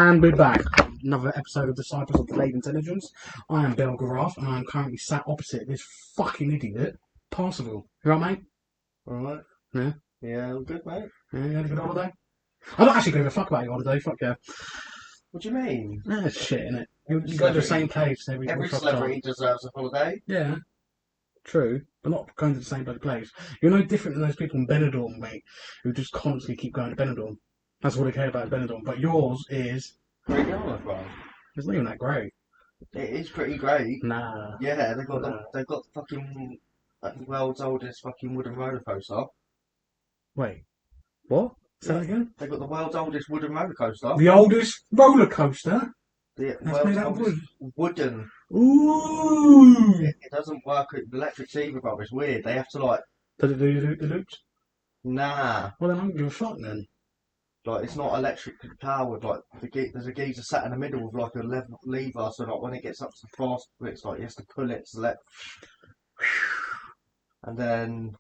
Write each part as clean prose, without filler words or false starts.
And we're back. Another episode of Disciples of Delayed Intelligence. I am Bill Garaf, and I am currently sat opposite this fucking idiot, Parsival. You alright, mate? Alright. Yeah? Yeah, all good, mate. Yeah, you had a good holiday? I don't actually give a fuck about your holiday, fuck yeah. What do you mean? Yeah, it's shit, innit? You go to the same place every celebrity deserves a holiday. Yeah, true, but not going to the same bloody place. You're no different than those people in Benidorm, mate, who just constantly keep going to Benidorm. That's all they care about Benidorm. But yours is... Great Yarmouth, bro. It's not even that great. It is pretty great. Nah. Yeah, they've got the fucking world's oldest fucking wooden roller coaster. Wait, what? Say that again? They've got the world's oldest wooden roller coaster. The oldest roller coaster? The That's world's made out of oldest wooden. Ooh! It doesn't work with electric either, bro. It's weird. They have to like. Does it do the loops? Nah. Well, then I don't give a fuck then. Like, it's not electric powered. Like, there's a geezer sat in the middle with like a lever, so like when it gets up to the fast bits, like he has to pull it to let, and then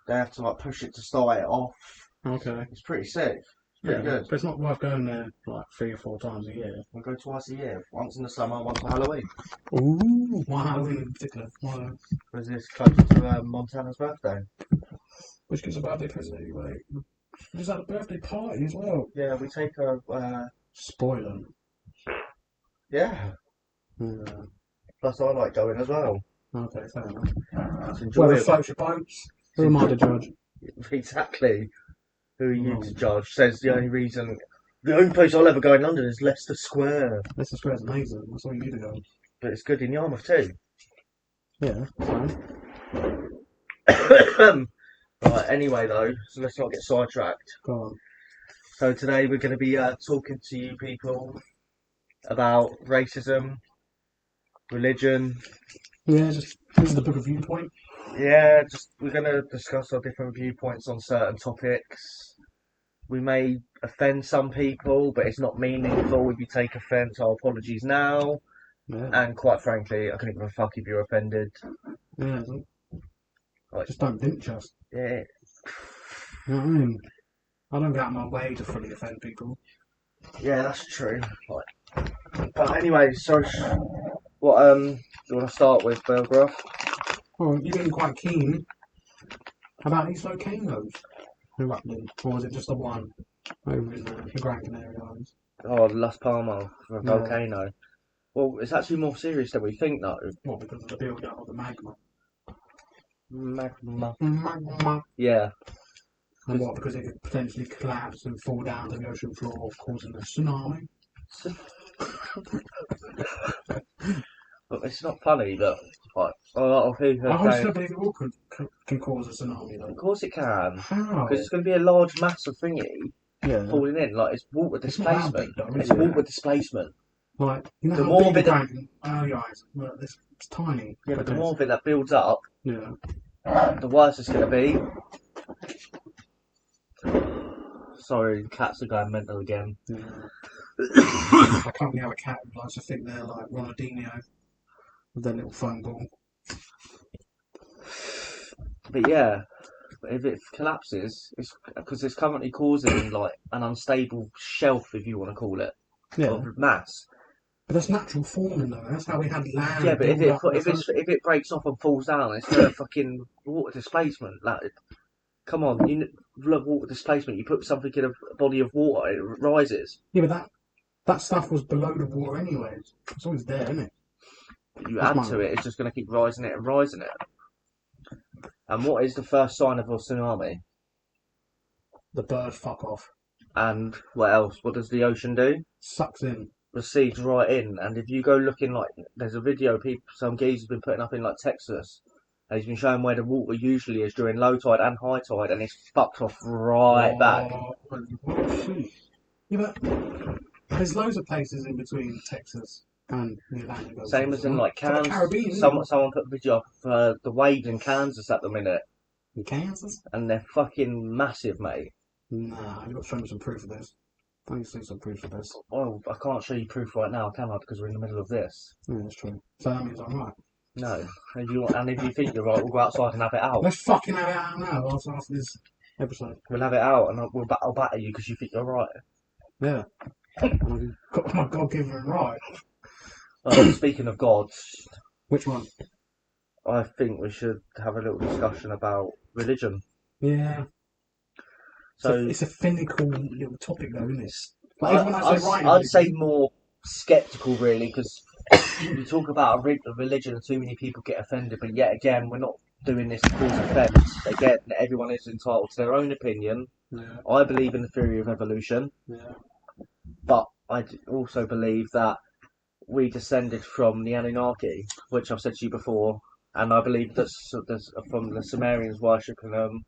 they have to like push it to start it off. Okay. It's pretty sick. It's pretty good. But it's not worth going there like 3 or 4 times a year. I go twice a year. Once in the summer, once for Halloween. Ooh, why Halloween in particular? Why? Because it's closer to Montana's birthday. Which gives a birthday present anyway. Is that a birthday party as well? Yeah, we take a. Spoiler. Yeah. Plus, I like going as well. Okay, fair enough. It's Well, enjoyable. it floats your boats. Who am I to judge? Exactly. Who are you to judge? Says the only place I'll ever go in London is Leicester Square. Leicester Square's amazing. That's all you need to go. But it's good in Yarmouth too. Yeah, fine. Right, anyway though, so let's not get sidetracked. Go on. So today we're going to be talking to you people about racism, religion. Yeah, this is the book of viewpoint. Yeah, we're going to discuss our different viewpoints on certain topics. We may offend some people, but it's not meaningful if you take offence. Our apologies now. Yeah. And quite frankly, I couldn't give a fuck if you're offended. Yeah. Like, just don't lynch us. Yeah. You know what I mean? I don't go out of my way to fully offend people. Yeah, that's true. Like, but anyway, so what do you want to start with, Belgraph? Well, you've been quite keen about these volcanoes erupting, or was it just the one over in the Gran Canaria Islands? Oh, Las Palmas, a volcano. Well, it's actually more serious than we think, though. What, because of the build-up of the magma? Magma. Yeah. And what, because it could potentially collapse and fall down to the ocean floor, causing a tsunami? But it's not funny that like a lot of people. I still believe it all can cause a tsunami, though. Of course it can. How? Because it's going to be a large mass of thingy falling in. Like it's water displacement. It's not that big, though, it's water displacement. Like, you know the how more big bit oh yeah, it's tiny. Yeah, but the more of it that builds up, yeah, the worse it's going to be. Sorry, cats are going mental again. Yeah. I currently have a cat who likes to think they're like Ronaldinho with their little phone ball. But yeah, if it collapses, it's because it's currently causing like an unstable shelf, if you want to call it, of mass. But that's natural forming, though. That's how we had land. Yeah, but if it breaks off and falls down, it's a fucking water displacement. Like, come on, you love water displacement. You put something in a body of water, it rises. Yeah, but that stuff was below the water anyway. It's always there, isn't it? You add to it, it's just going to keep rising it and rising it. And what is the first sign of a tsunami? The bird fuck off. And what else? What does the ocean do? Sucks in. Recedes right in. And if you go looking, like, there's a video some geezer's been putting up in like Texas, and he's been showing where the water usually is during low tide and high tide, and it's fucked off right back. Yeah, but there's loads of places in between Texas and the Atlantic Ocean. Same as in like Kansas. Someone put a video up of the waves in Kansas at the minute. In Kansas? And they're fucking massive, mate. Nah, you've got to show me some proof of this. I need to see some proof of this. Well, I can't show you proof right now, can I? Because we're in the middle of this. Yeah, that's true. So that means I'm right. No. If you think you're right, we'll go outside and have it out. Let's fucking have it out now after this episode. We'll have it out and I'll batter you because you think you're right. Yeah. And I've got my God-given right. Speaking of gods, Which one? I think we should have a little discussion about religion. Yeah. So It's a finical little topic, though, isn't it? Like everyone has their right in I'd say religion. more skeptical, really, because you talk about a religion and too many people get offended. But yet again, we're not doing this to cause offence. Again, everyone is entitled to their own opinion. Yeah. I believe in the theory of evolution, Yeah. but I also believe that we descended from the Anunnaki, which I've said to you before, and I believe that's from the Sumerians worshipping them,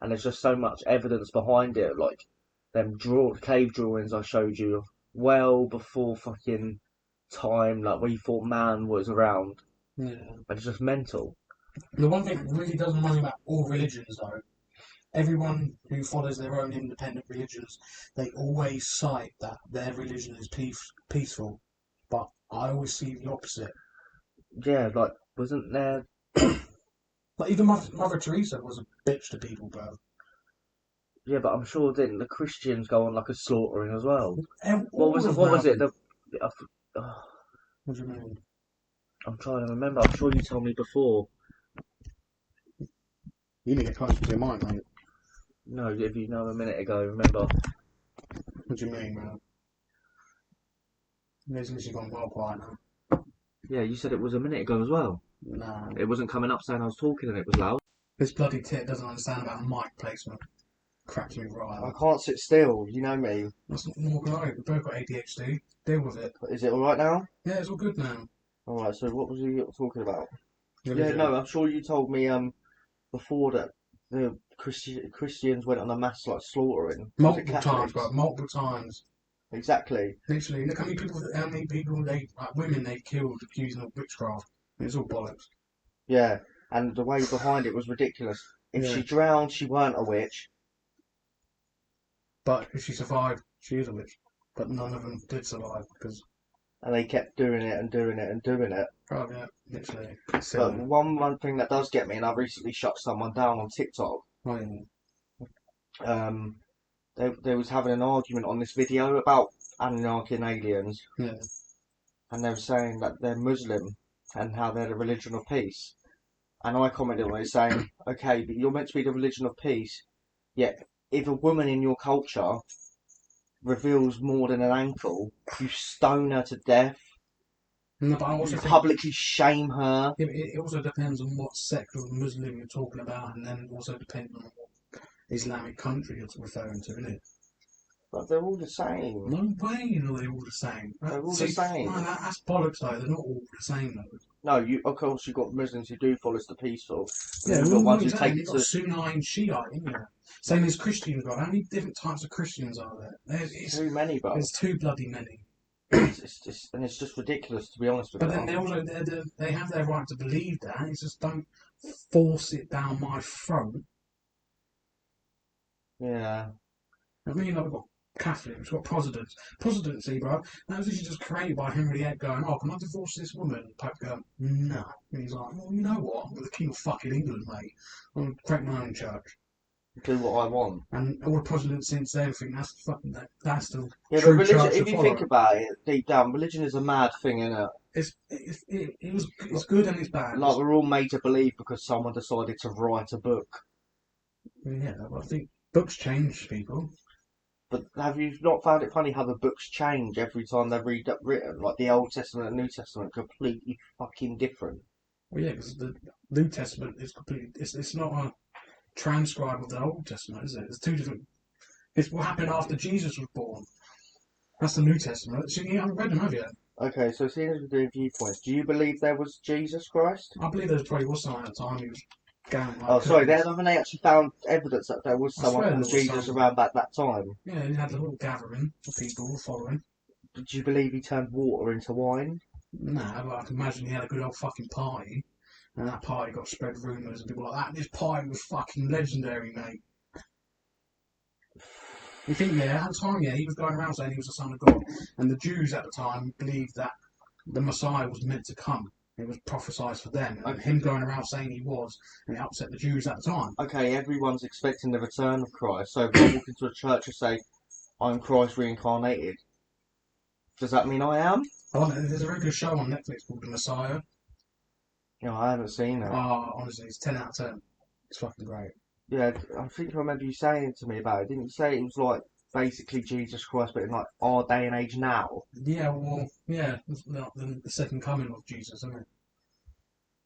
and there's just so much evidence behind it, like them cave drawings I showed you, well before fucking time, like we thought man was around. Yeah. It's just mental. The one thing that really doesn't mind about all religions, though, everyone who follows their own independent religions, they always cite that their religion is peaceful. But I always see the opposite. Yeah, like wasn't there? Like even Mother Teresa was a bitch to people, bro. Yeah, but I'm sure didn't the Christians go on like a slaughtering as well? What All was it? of What was it? them. I f- oh, What do you mean? I'm trying to remember. I'm sure you told me before. You need to get closer to your mic, mate. No, if you know a minute ago, remember? What do you mean, man? It's literally gone well quiet now. Yeah, you said it was a minute ago as well. Nah. It wasn't coming up saying I was talking and it was loud. This bloody tit doesn't understand about mic placement. Cracks me right I up. can't sit still. You know me. That's not more right. We've both got ADHD. Deal with it. Is it all right now? Yeah, it's all good now. All right. So what was you talking about? Religion. Yeah, no. I'm sure you told me before that the Christians went on a mass like slaughtering. Was it Multiple times, Catholics? bro. Multiple times. Exactly. Literally, look how many people women they killed accusing of witchcraft. It's all bollocks. Yeah, and the way behind it was ridiculous. If Yeah. she drowned, she weren't a witch. But if she survived, she is a witch. But none of them did survive because, And they kept doing it and doing it and doing it. oh yeah, literally. But one thing that does get me, and I recently shut someone down on TikTok. Oh, yeah. They was having an argument on this video about Anunnaki and aliens, Yeah. and they were saying that they're Muslim and how they're the religion of peace. And I commented on it saying, okay, but you're meant to be the religion of peace, yet if a woman in your culture reveals more than an ankle, you stone her to death, No, but I also you think publicly shame her. it also depends on what sect of Muslim you're talking about, and then also depends on what Islamic country you're referring to, isn't it? But they're all the same. No way are they all the same. They're all the same. No, that's bollocks though. They're not all the same though. No, of course you've got Muslims who do follow the peaceful. Yeah, You've well, got ones who exactly. take You've it got to... Sunni and Shiite, isn't there? Same as Christians, right? How many different types of Christians are there? Too many, bro. There's too bloody many. It's just ridiculous, to be honest with But you. then they have their right to believe that. It's just don't force it down my throat. Yeah. I mean, I've got Catholics, we've got Protestants. Protestancy, bro, that was actually just created by Henry VIII going, oh, can I divorce this woman? Pope going, no. And he's like, well, you know what? I'm the King of fucking England, mate. I'm going to create my own church. Do what I want. And all the Protestants since then think that's fucking that's the Yeah, true but religion, church to if you follow. think about it deep down, religion is a mad thing, isn't it? It's good and it's bad. Like, we're all made to believe because someone decided to write a book. Yeah, I think books change people. But have you not found it funny how the books change every time they're written? Like, the Old Testament and New Testament are completely fucking different. Well, yeah, because the New Testament is completely. It's not a transcribe of the Old Testament, is it? It's two different. It's what happened after Jesus was born. That's the New Testament. So you haven't read them, have you? Okay, so seeing as we're doing viewpoints, do you believe there was Jesus Christ? I believe there probably was someone at the time who was going like. Oh, sorry, haven't they actually found evidence that there was someone called Jesus around that time? Yeah, he had a little gathering of people following. Did you believe he turned water into wine? Nah, but I can imagine he had a good old fucking party. And that party got spread rumours and people like that. This party was fucking legendary, mate. You think, yeah, at the time, yeah, he was going around saying he was the son of God. And the Jews at the time believed that the Messiah was meant to come. It was prophesied for them. And him going around saying he was, and it upset the Jews at the time. Okay, everyone's expecting the return of Christ. So if I walk into a church and say, I'm Christ reincarnated, Does that mean I am? Oh, there's a very good show on Netflix called The Messiah. No, I haven't seen it. Oh, honestly, it's 10 out of 10. It's fucking great. Yeah, I think I remember you saying to me about it. Didn't you say it was like basically Jesus Christ, but in like our day and age now? Yeah, well, yeah, it's not the second coming of Jesus, isn't it?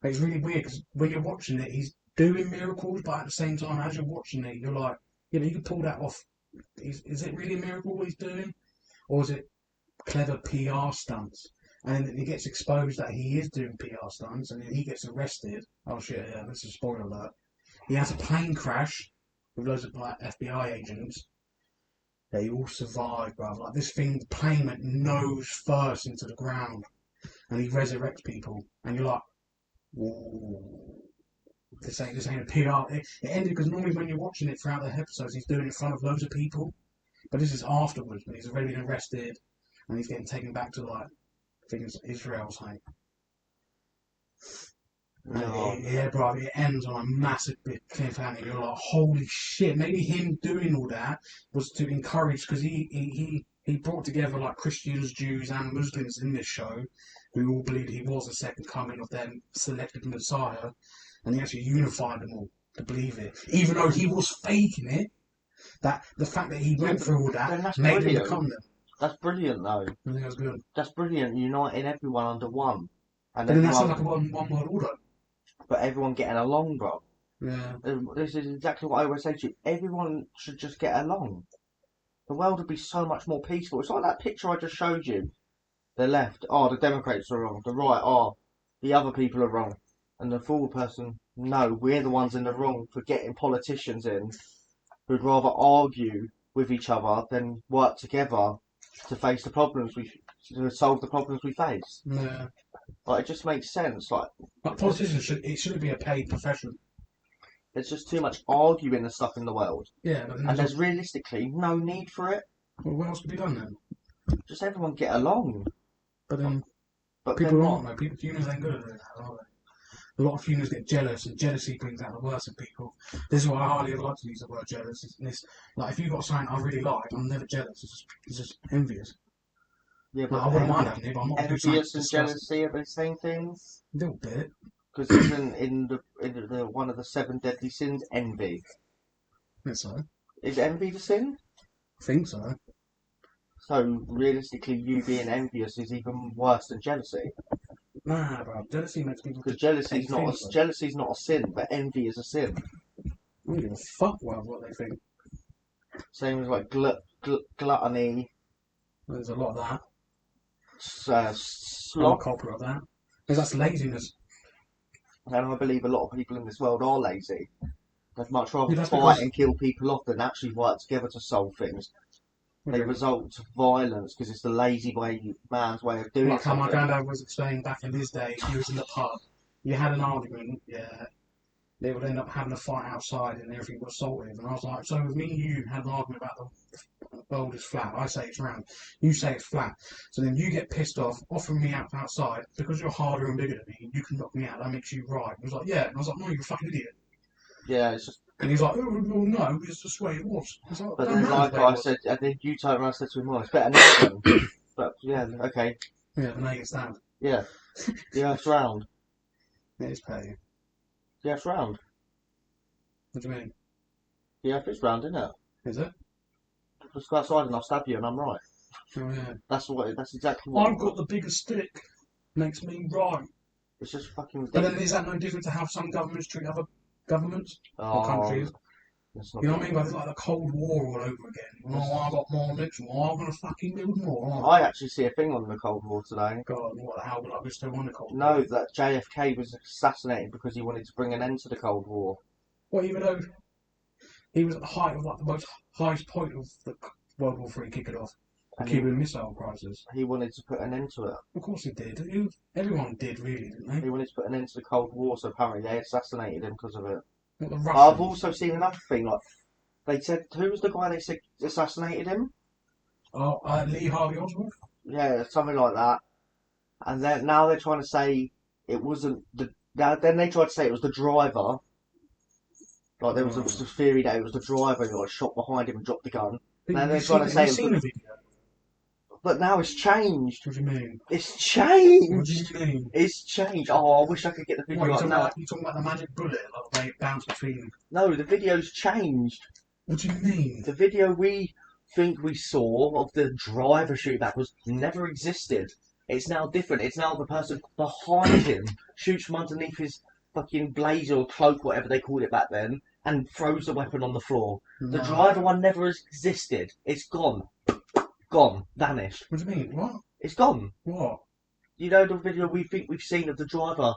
It's really weird because when you're watching it, he's doing miracles, but at the same time, as you're watching it, you're like, you know, you can pull that off. Is it really a miracle what he's doing? Or is it clever PR stunts? And then it gets exposed that he is doing PR stunts, and then he gets arrested. Oh shit, yeah, this is a spoiler alert. He has a plane crash with loads of like FBI agents. They all survive, bruv. Like this thing, the plane went nose first into the ground, and he resurrects people, and you're like, whoa. This ain't a PR. It ended because normally when you're watching it throughout the episodes, he's doing it in front of loads of people, but this is afterwards when he's already been arrested and he's getting taken back to like I think it's Israel or something. No. Yeah, bro, it ends on a massive big cliffhanger. You're like, holy shit! Maybe him doing all that was to encourage because he brought together like Christians, Jews, and Muslims in this show, who all believed he was the second coming of their selected Messiah, and he actually unified them all to believe it, even though he was faking it. That the fact that he went through all Then that that's made him brilliant. become them. That's brilliant, though. I think that's good. That's brilliant, uniting everyone under one. And But then that sounds everyone, like a one world order. but everyone getting along, bro. Yeah. This is exactly what I always say to you. Everyone should just get along. The world would be so much more peaceful. It's like that picture I just showed you. The left, oh, the Democrats are wrong. The right, oh, the other people are wrong. And the forward person, no, we're the ones in the wrong for getting politicians in who'd rather argue with each other than work together to face the problems to solve the problems we face. Yeah. Like, it just makes sense. Like, But politicians shouldn't be a paid profession. there's just too much arguing and stuff in the world. Yeah, but then And there's realistically no need for it. well, what else could be done then? Just everyone get along. But then But people they're aren't, not. though. Humans ain't good at doing that, are they? A lot of humans get jealous, and jealousy brings out the worst in people. This is why I hardly ever like to use the word jealous. Like if you've got something I really like, I'm never jealous. It's just envious. Yeah, Like, but I wouldn't mind having it, but I'm not doing something envious and disgusting. jealousy are the same things. A little bit. Because isn't in the one of the 7 deadly sins envy? I think so. Is envy the sin? I think so. So realistically, you being envious is even worse than jealousy. Nah, bro. Jealousy makes people Because take things. jealousy's not a sin, but envy is a sin. I don't give a fuck what they think. Same as like gluttony, There's a lot of that. I'm a sloth, culprit of that. Because that's laziness. and I believe a lot of people in this world are lazy. They'd much rather Yeah, that's fight because- and kill people off than actually work together to solve things. They result to violence because it's the lazy man's way of doing Like how my something. granddad was explaining back in his day, he was in the pub. You had an argument, yeah. They would end up having a fight outside and everything was assaultive. And I was like, so with me and you had an argument about the world is flat. I say it's round. You say it's flat. So then you get pissed off, offering me out outside because you're harder and bigger than me. You can knock me out. That makes you right. He was like, yeah. And I was like, no, you're a fucking idiot. Yeah, it's just. And he's like, oh, well, no, it's just the way it was. I was like, But "Don't then, matter like the way it I was." said, I think you turned around and said to him, well, it's better now then. But yeah, okay. Yeah, and now you stand. Yeah. The Earth's round. It is petty. The Earth's round. What do you mean? The Earth is round, isn't it? Is it? Just go outside and I'll stab you and I'm right. Oh, yeah. That's exactly what. I've got the bigger stick. Makes me right. It's just fucking But ridiculous. then is that no different to how some governments treat other governments or Oh, countries? it's not You know what I good. mean? Like, it's like the Cold War all over again. Oh, I got more nukes. Oh, I'm gonna fucking build more. Oh, I actually see a thing on the Cold War today. God, what the hell would I be still on the Cold War? No, that JFK was assassinated because he wanted to bring an end to the Cold War. Well, even though he was at the height of like the most highest point of the World War III kicking off, the And Cuban Missile Crisis. he wanted to put an end to it. Of course he did. Everyone did, really, didn't they? He wanted to put an end to the Cold War, so apparently they assassinated him because of it. Not the I've Russians. also seen another thing, like, they said, who was the guy they said assassinated him? Oh, Lee Harvey Oswald. Yeah, something like that. And then now they're trying to say it wasn't then they tried to say it was the driver. Like there was a theory that it was the driver who got shot behind him and dropped the gun. Now they're trying to say Have you seen the video? But now it's changed. What do you mean? It's What changed. do you mean? It's changed. Oh, I wish I could get the What, video up now. you talking about the magic bullet, like the way it bounced between? No, the video's changed. What do you mean? The video we think we saw of the driver shoot back was never existed. It's now different. It's now the person behind him shoots from underneath his fucking blazer or cloak, whatever they called it back then, and throws the weapon on the floor. The No. driver one never existed. It's gone. Gone. Vanished. What do you mean? What? It's gone. What? You know the video we think we've seen of the driver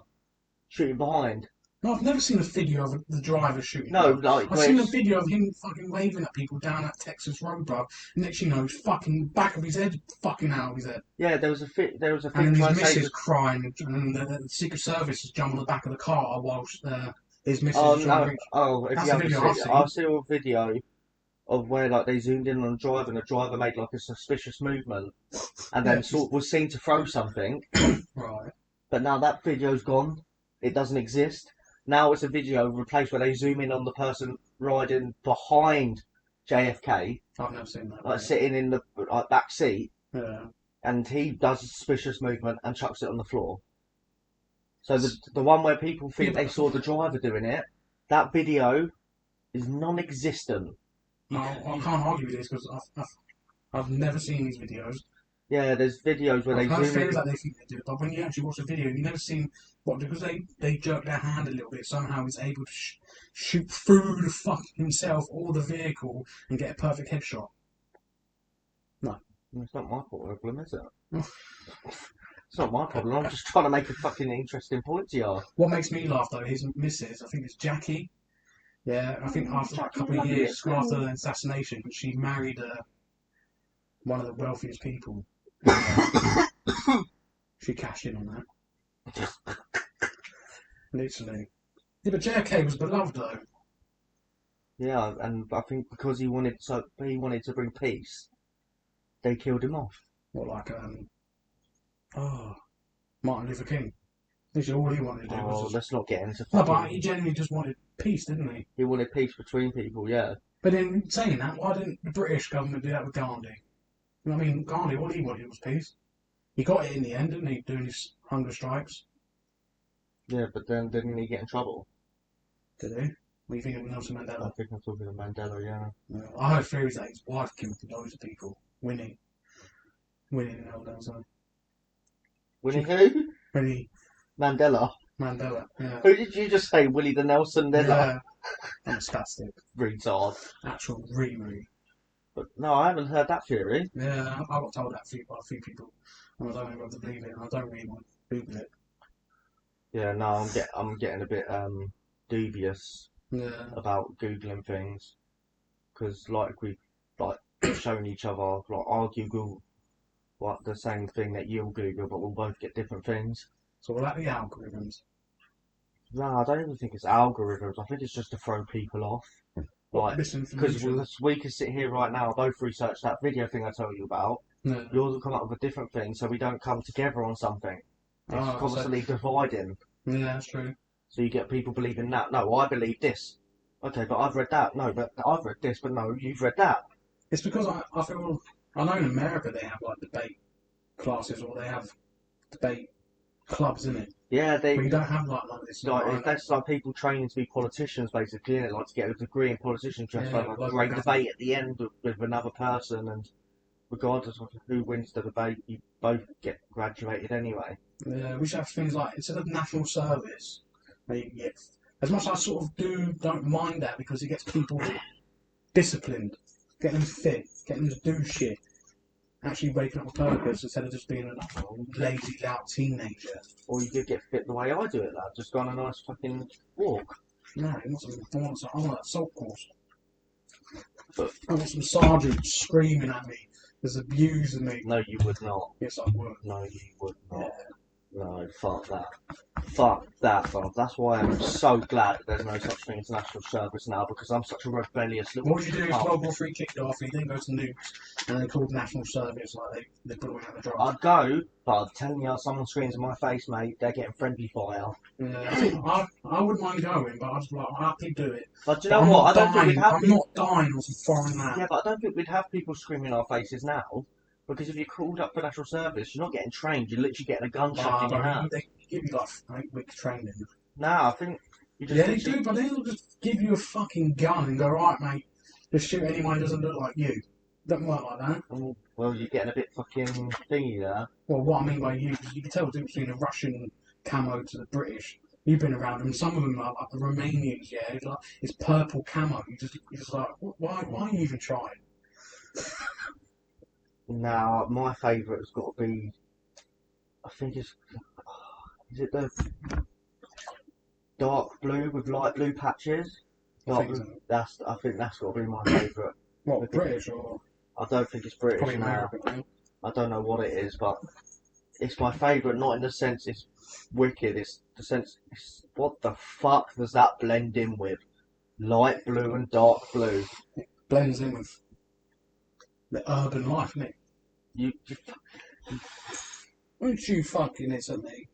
shooting behind? No, I've never seen a video of the driver shooting. No, like I've seen a video of him fucking waving at people down that Texas road, bro. Next thing you know, he's fucking back of his head, fucking out of his head. Yeah, there was a thing And trying his to say missus crying, and the Secret Service has jumped on the back of the car whilst his missus oh is trying to no, reach. oh if That's you the haven't video I've seen, seen. I saw a video of where like they zoomed in on the driver and the driver made like a suspicious movement and then sort of was seen to throw something. Right. But now that video's gone. It doesn't exist. Now it's a video replaced where they zoom in on the person riding behind JFK, I've never seen that. like sitting in the like, back seat, Yeah. and he does a suspicious movement and chucks it on the floor. So the one where people think they saw the driver doing it, that video is non-existent. I can't argue with this because I've never seen these videos. Yeah, there's videos where I've they heard zoom things in. like they think they do it, but when you actually watch the video, you've never seen what, because they jerk their hand a little bit, somehow he's able to shoot through the fuck himself or the vehicle and get a perfect headshot. It's not my problem, is it? It's not my problem. I'm just trying to make a fucking interesting point to you. What makes me laugh though, his missus, I think it's Jackie. Yeah, I think after like a couple of years after the assassination, she married one of the wealthiest people. She cashed in on that. Literally. Yeah, but JFK was beloved though. Yeah, and I think because he wanted to bring peace, they killed him off. What, like, Martin Luther King. Literally all he wanted to do was Oh, just... let's not get into No, fucking... but he genuinely just wanted peace, didn't he? He wanted peace between people, yeah. But in saying that, why didn't the British government do that with Gandhi? You know what I mean? Gandhi, all he wanted was peace. He got it in the end, didn't he? Doing his hunger strikes. Yeah, but then didn't he get in trouble? Did he? What do you think of Nelson I Mandela? think I'm talking of Mandela, yeah. I heard theories that his wife killed loads of people. Winnie in Nelson. Winnie who? Winnie Mandela. Mandela. Yeah. Who did you just say? Willie the Nelson Mandela? Yeah. I'm spastic. Retard. Actual Riri. But no, I haven't heard that theory. Yeah, I got told that by a few people, and I don't know whether to believe it, and I don't really want to Google it. Yeah, no, I'm getting a bit dubious Yeah. about googling things because like we've like shown each other, like I'll Google what the same thing that you'll Google, but we'll both get different things. So what about the algorithms? No, I don't even think it's algorithms. I think it's just to throw people off. Like, because Misinformation. we can sit here right now, both research that video thing I told you about. No. Yours will come up with a different thing, so we don't come together on something. It's Oh, constantly dividing. Yeah, that's true. So you get people believing that. No, I believe this. Okay, but I've read that. No, but I've read this. But no, you've read that. It's because I feel, I know in America they have like debate classes or they have debate clubs, in it. Yeah, But you don't have like this. like that's like people training to be politicians, basically, and like to get a degree in politicians, just Yeah, like a like great that. debate at the end with another person, and regardless of who wins the debate, you both get graduated anyway. Yeah, we should have things like, instead of national service, where you get, as much as I sort of don't mind that because it gets people disciplined, getting them fit, getting them to do shit, actually waking up with purpose instead of just being a lazy, loud teenager. Or you could get fit the way I do it, lad. Just go on a nice fucking walk. No, I want a salt course. I want some sergeants screaming at me, just abusing me. No, you would not. Yes, I would. No, you would not. Yeah. No, fuck that. Fuck that, bro. That's why I'm so glad that there's no such thing as national service now, because I'm such a rebellious little What would you do if cunt. World War III kicked off and you didn't go to nukes and they called national service, like they put away out the drive? I'd go, but I'm telling you, someone screams in my face, mate, they're getting friendly fire. Yeah, I wouldn't mind going, but I'd just like, I'll happily do it. But do you know what? I don't think we'd have I'm not dying off a foreign land. Yeah, but I don't think we'd have people screaming in our faces now. Because if you're called up for national service, you're not getting trained. You're literally getting a gun shoved in your hand. They give you like 8 weeks training. Nah, I think you just Yeah, they literally... do, but they'll just give you a fucking gun and go, right, mate, just shoot anyone who doesn't look like you. Doesn't work like that. Well, you're getting a bit fucking thingy there. Well, what I mean by you, because you can tell the difference between a Russian camo to the British. You've been around them. Some of them are like the Romanians. Yeah, it's purple camo. You're just like, why are you even trying? Now, my favourite has got to be... I think it's... Is it the dark blue with light blue patches? I think I think that's got to be my favourite. What, British or? I don't think it's British Probably now. American. I don't know what it is, but it's my favourite. Not in the sense it's wicked. It's the sense. What the fuck does that blend in with? Light blue and dark blue. Blends in with the urban life, isn't it? You Won't you fucking listen to me?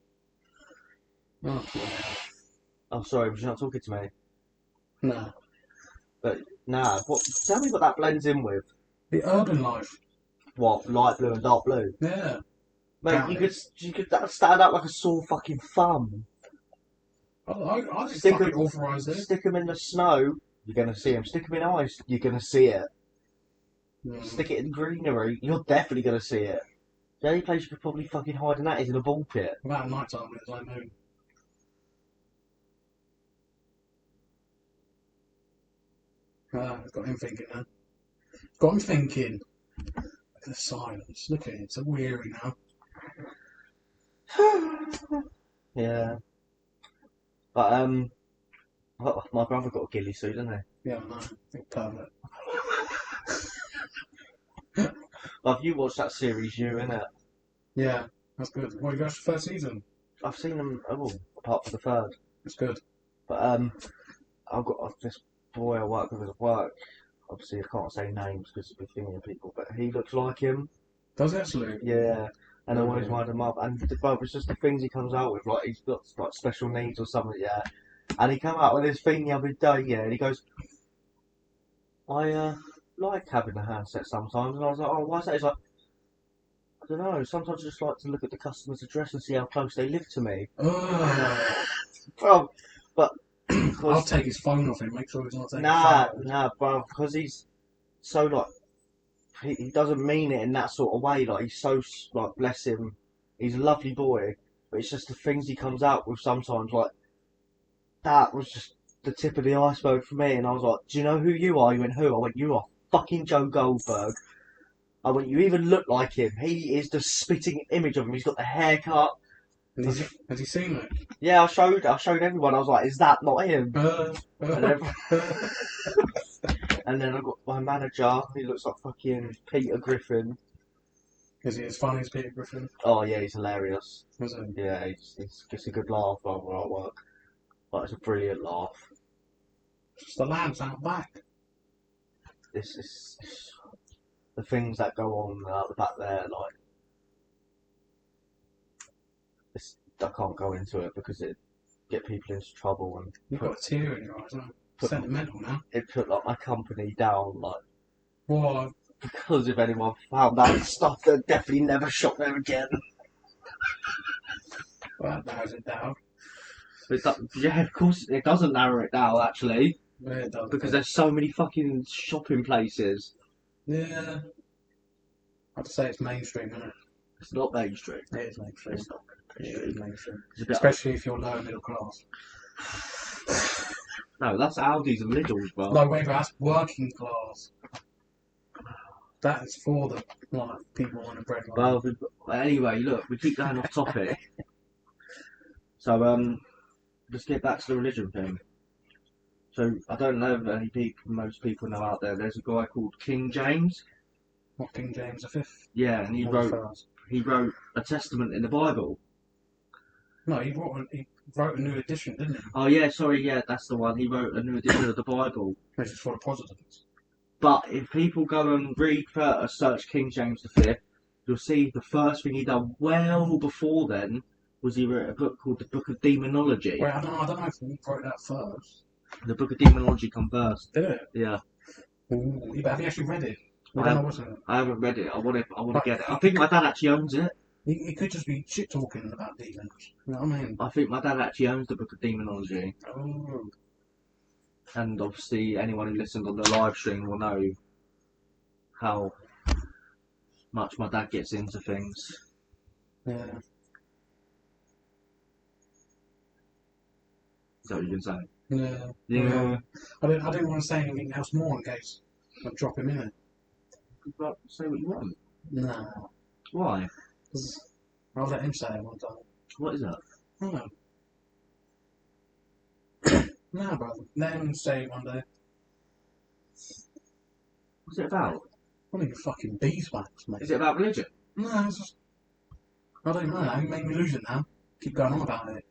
Oh, yeah. oh, sorry, was you not talking to me? No. But nah. What? Tell me what that blends in with. The urban life. What? Light blue and dark blue. Yeah. Mate, Damn you could that stand out like a sore fucking thumb. I just Stick fucking 'em- authorise this. Stick them in the snow, you're gonna see them. Stick them in ice, you're gonna see it. Stick it in greenery, you're definitely gonna see it. The only place you could probably fucking hide in that is in a ball pit. About night time when it's like noon. It's got him thinking now. Got him thinking. Look at the silence. Look at it. It's a weary now. Yeah. But well, my brother got a ghillie suit, didn't he? Yeah, I know. I think pervert. Well, if you watched that series, you innit? Yeah, that's good. What, you watched the first season? I've seen them all, apart from the third. That's good. But I've got this boy I work with at work. Obviously, I can't say names because it'd be thinking of people, but he looks like him. Does it actually? Yeah. And I always wind him up. And it's just the things he comes out with, like he's got like special needs or something, yeah. And he came out with this thing the other day, yeah, and he goes, I like having a handset sometimes. And I was like, oh, why is that? He's like, I don't know, sometimes I just like to look at the customer's address and see how close they live to me. Well, but I'll take his phone off him, make sure he's not taking Nah, bro, because he's so like he doesn't mean it in that sort of way. Like he's so like bless him, he's a lovely boy, but it's just the things he comes out with sometimes. Like that was just the tip of the iceberg for me. And I was like, do you know who you are? You went, who? I went, you are fucking Joe Goldberg. I went, you even look like him. He is the spitting image of him. He's got the haircut. Has he seen it? Yeah, I showed everyone. I was like, is that not him? And then I got my manager. He looks like fucking Peter Griffin. Is he as funny as Peter Griffin? Oh yeah, he's hilarious. Is he? Yeah, he's just a good laugh while we're at work. Like, it's a brilliant laugh. Just the lads out back. It's the things that go on out the back there, like I can't go into it because it get people into trouble and You've got a tear in your eyes, haven't you? Sentimental now. it put like my company down, like Why? because if anyone found that stuff, they'd definitely never shop there again. Well, that narrows it down. Yeah, of course it doesn't narrow it down actually, Yeah, it does. because there's so many fucking shopping places. Yeah. I'd say it's mainstream, isn't it? It's not mainstream. It is mainstream. It's not It mainstream. is mainstream. It's a bit Especially if you're lower middle class. No, that's Aldi's and Lidl's, bro. No, wait, but that's working class. That is for the people on the bread line. Well, anyway, look, we keep going off topic. So, let's get back to the religion thing. So, I don't know if most people know out there, there's a guy called King James. What, King James V? Yeah, and he wrote a testament in the Bible. No, he wrote a new edition, didn't he? Oh yeah, sorry, yeah, that's the one. He wrote a new edition of the Bible. Which is for the Protestants. But if people go and search King James V, you'll see the first thing he done well before then was he wrote a book called the Book of Demonology. Wait, I don't know if he wrote that first. The Book of Demonology come first. Did it? Yeah. Ooh, but have you actually read it? We don't know what's in it. I haven't read it. I want to But get it. I think my dad actually owns it. He could just be shit talking about demons. You know what I mean? I think my dad actually owns the Book of Demonology. Oh. And obviously, anyone who listened on the live stream will know how much my dad gets into things. Yeah. Is that what you can say? Yeah. Yeah. I didn't want to say anything else more in case I drop him in it. But say what you want. Nah. Why? 'Cause I'll let him say it one time. What is that? I don't know. Nah, brother. Let him say it one day. What's it about? I think you're fucking beeswax, mate. Is it about religion? No, it's just... I don't know. You make me lose it now. Keep going on about it.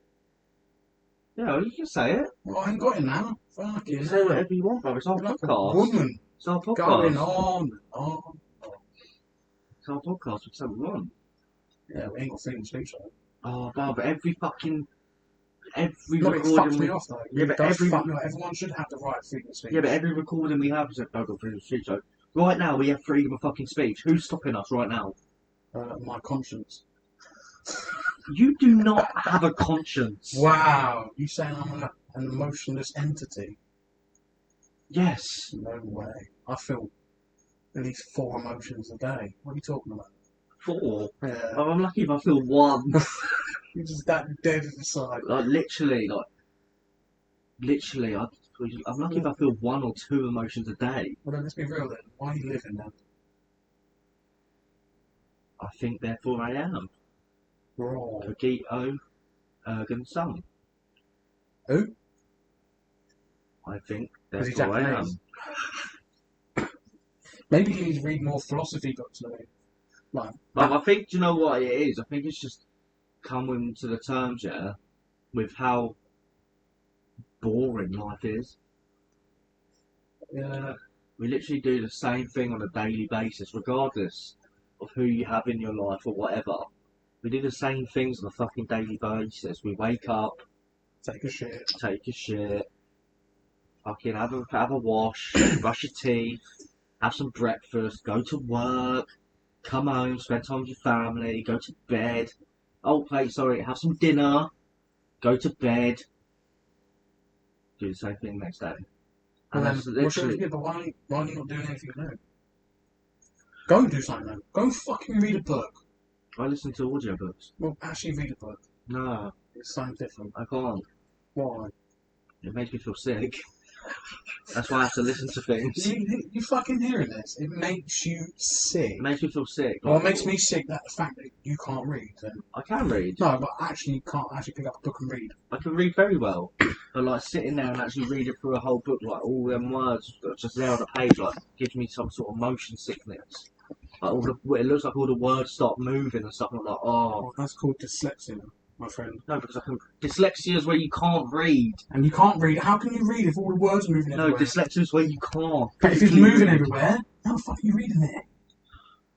Yeah, well, you can say it. Well, I ain't got it now. Fuck You it. can say whatever you want, bro. It's our You're like a podcast. woman. It's our podcast. Going on and on. It's our podcast. We say what we want. Yeah, we ain't got freedom of speech, though. Oh, but every No, it recording fucks we... me off, though. Yeah, It but does every- fuck me off. Everyone should have the right of freedom of speech. Yeah, but every recording we have is a freedom of speech. So right now, we have freedom of fucking speech. Who's stopping us right now? My conscience. You do not have a conscience. Wow. You saying I'm an emotionless entity? Yes. No way. I feel at least 4 emotions a day. What are you talking about? 4. Yeah. I'm lucky if I feel 1. You're just that dead inside. Like literally, I'm lucky if I feel 1 or 2 emotions a day. Well, then let's be real then. Why are you living then? I think therefore I am. Raw. Cogito ergo sum. Who? I think Is he therefore I am. Japanese? Maybe you need to read more philosophy books, though. Like, But I think, do you know what it is? I think it's just coming to the terms, yeah, with how boring life is. yeah. We literally do the same thing on a daily basis, regardless of who you have in your life or whatever. We do the same things on a fucking daily basis. We wake up, Take a shit. take a shit, fucking have a wash, brush your teeth, have some breakfast, go to work, come home, spend time with your family, go to bed. Oh, wait, sorry, have some dinner, go to bed, do the same thing next day. And Well, that's then, what should we literally. do? But why are you not doing anything new? Go and do something new. Go and fucking read a book. I listen to audiobooks. Well, actually read a book. No, It's something different. I can't. Why? It makes me feel sick. That's why I have to listen to things. You fucking hearing this? It makes you sick. It makes me feel sick. Well, it makes me sick that the fact that you can't read. Then. I can read. No, but actually you can't actually pick up a book and read. I can read very well. But like sitting there and actually reading through a whole book, like all them words that are just there on a page, like gives me some sort of motion sickness. Like it looks like all the words start moving and stuff. And I'm like, oh Well, that's called dyslexia, my friend. no, because dyslexia is where you can't read. And you can't read. How can you read if all the words are moving No, everywhere? dyslexia is where you can't. But if it's moving everywhere, how the fuck are you reading it?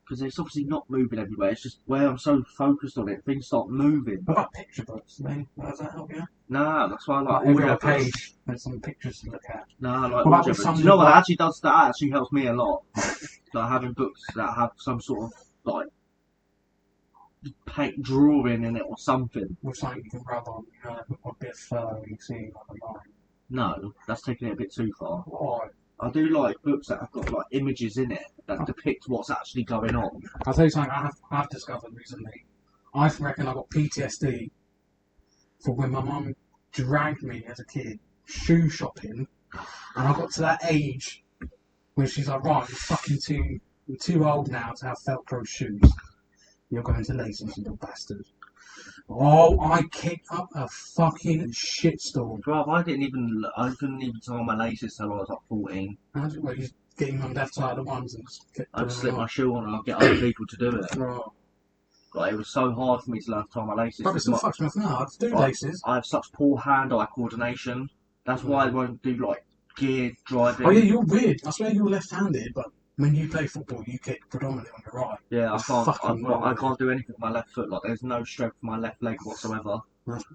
Because it's obviously not moving everywhere. It's just where I'm so focused on it, things start moving. What about picture books? Does that help you? Nah, that's why I like Every other audiobooks. page, there's some pictures to look at. Nah, I like What about with audiobooks. some Do you know what? like- That actually does. That actually helps me a lot. Like having books that have some sort of like paint drawing in it or something. With something you can rub on, you know, a bit of fur you see like a line. No, that's taking it a bit too far. Why? I do like books that have got like images in it that depict what's actually going on. I'll tell you something I've discovered recently. I reckon I got PTSD for when my mum dragged me as a kid shoe shopping, and I got to that age where she's like, right, you're too old now to have Velcro shoes. You're going to laces, you little bastard. Oh, I kicked up a fucking shitstorm. Bro, I couldn't even tie my laces till I was like 14. How's it, well, you're getting on left side of the ones and just kept I'd putting slip them my on. shoe on and I'd get other people to do it. Right. Like, it was so hard for me to learn to tie my laces. But it still fucks me off now. I have to do Right. laces. I have such poor hand-eye coordination. That's why I won't do like gear driving. Oh yeah, you're weird. I swear you're left-handed, but when you play football, you kick predominantly on your right. Yeah, That's fucking I weird. can't do anything with my left foot. Like, there's no strength in my left leg whatsoever.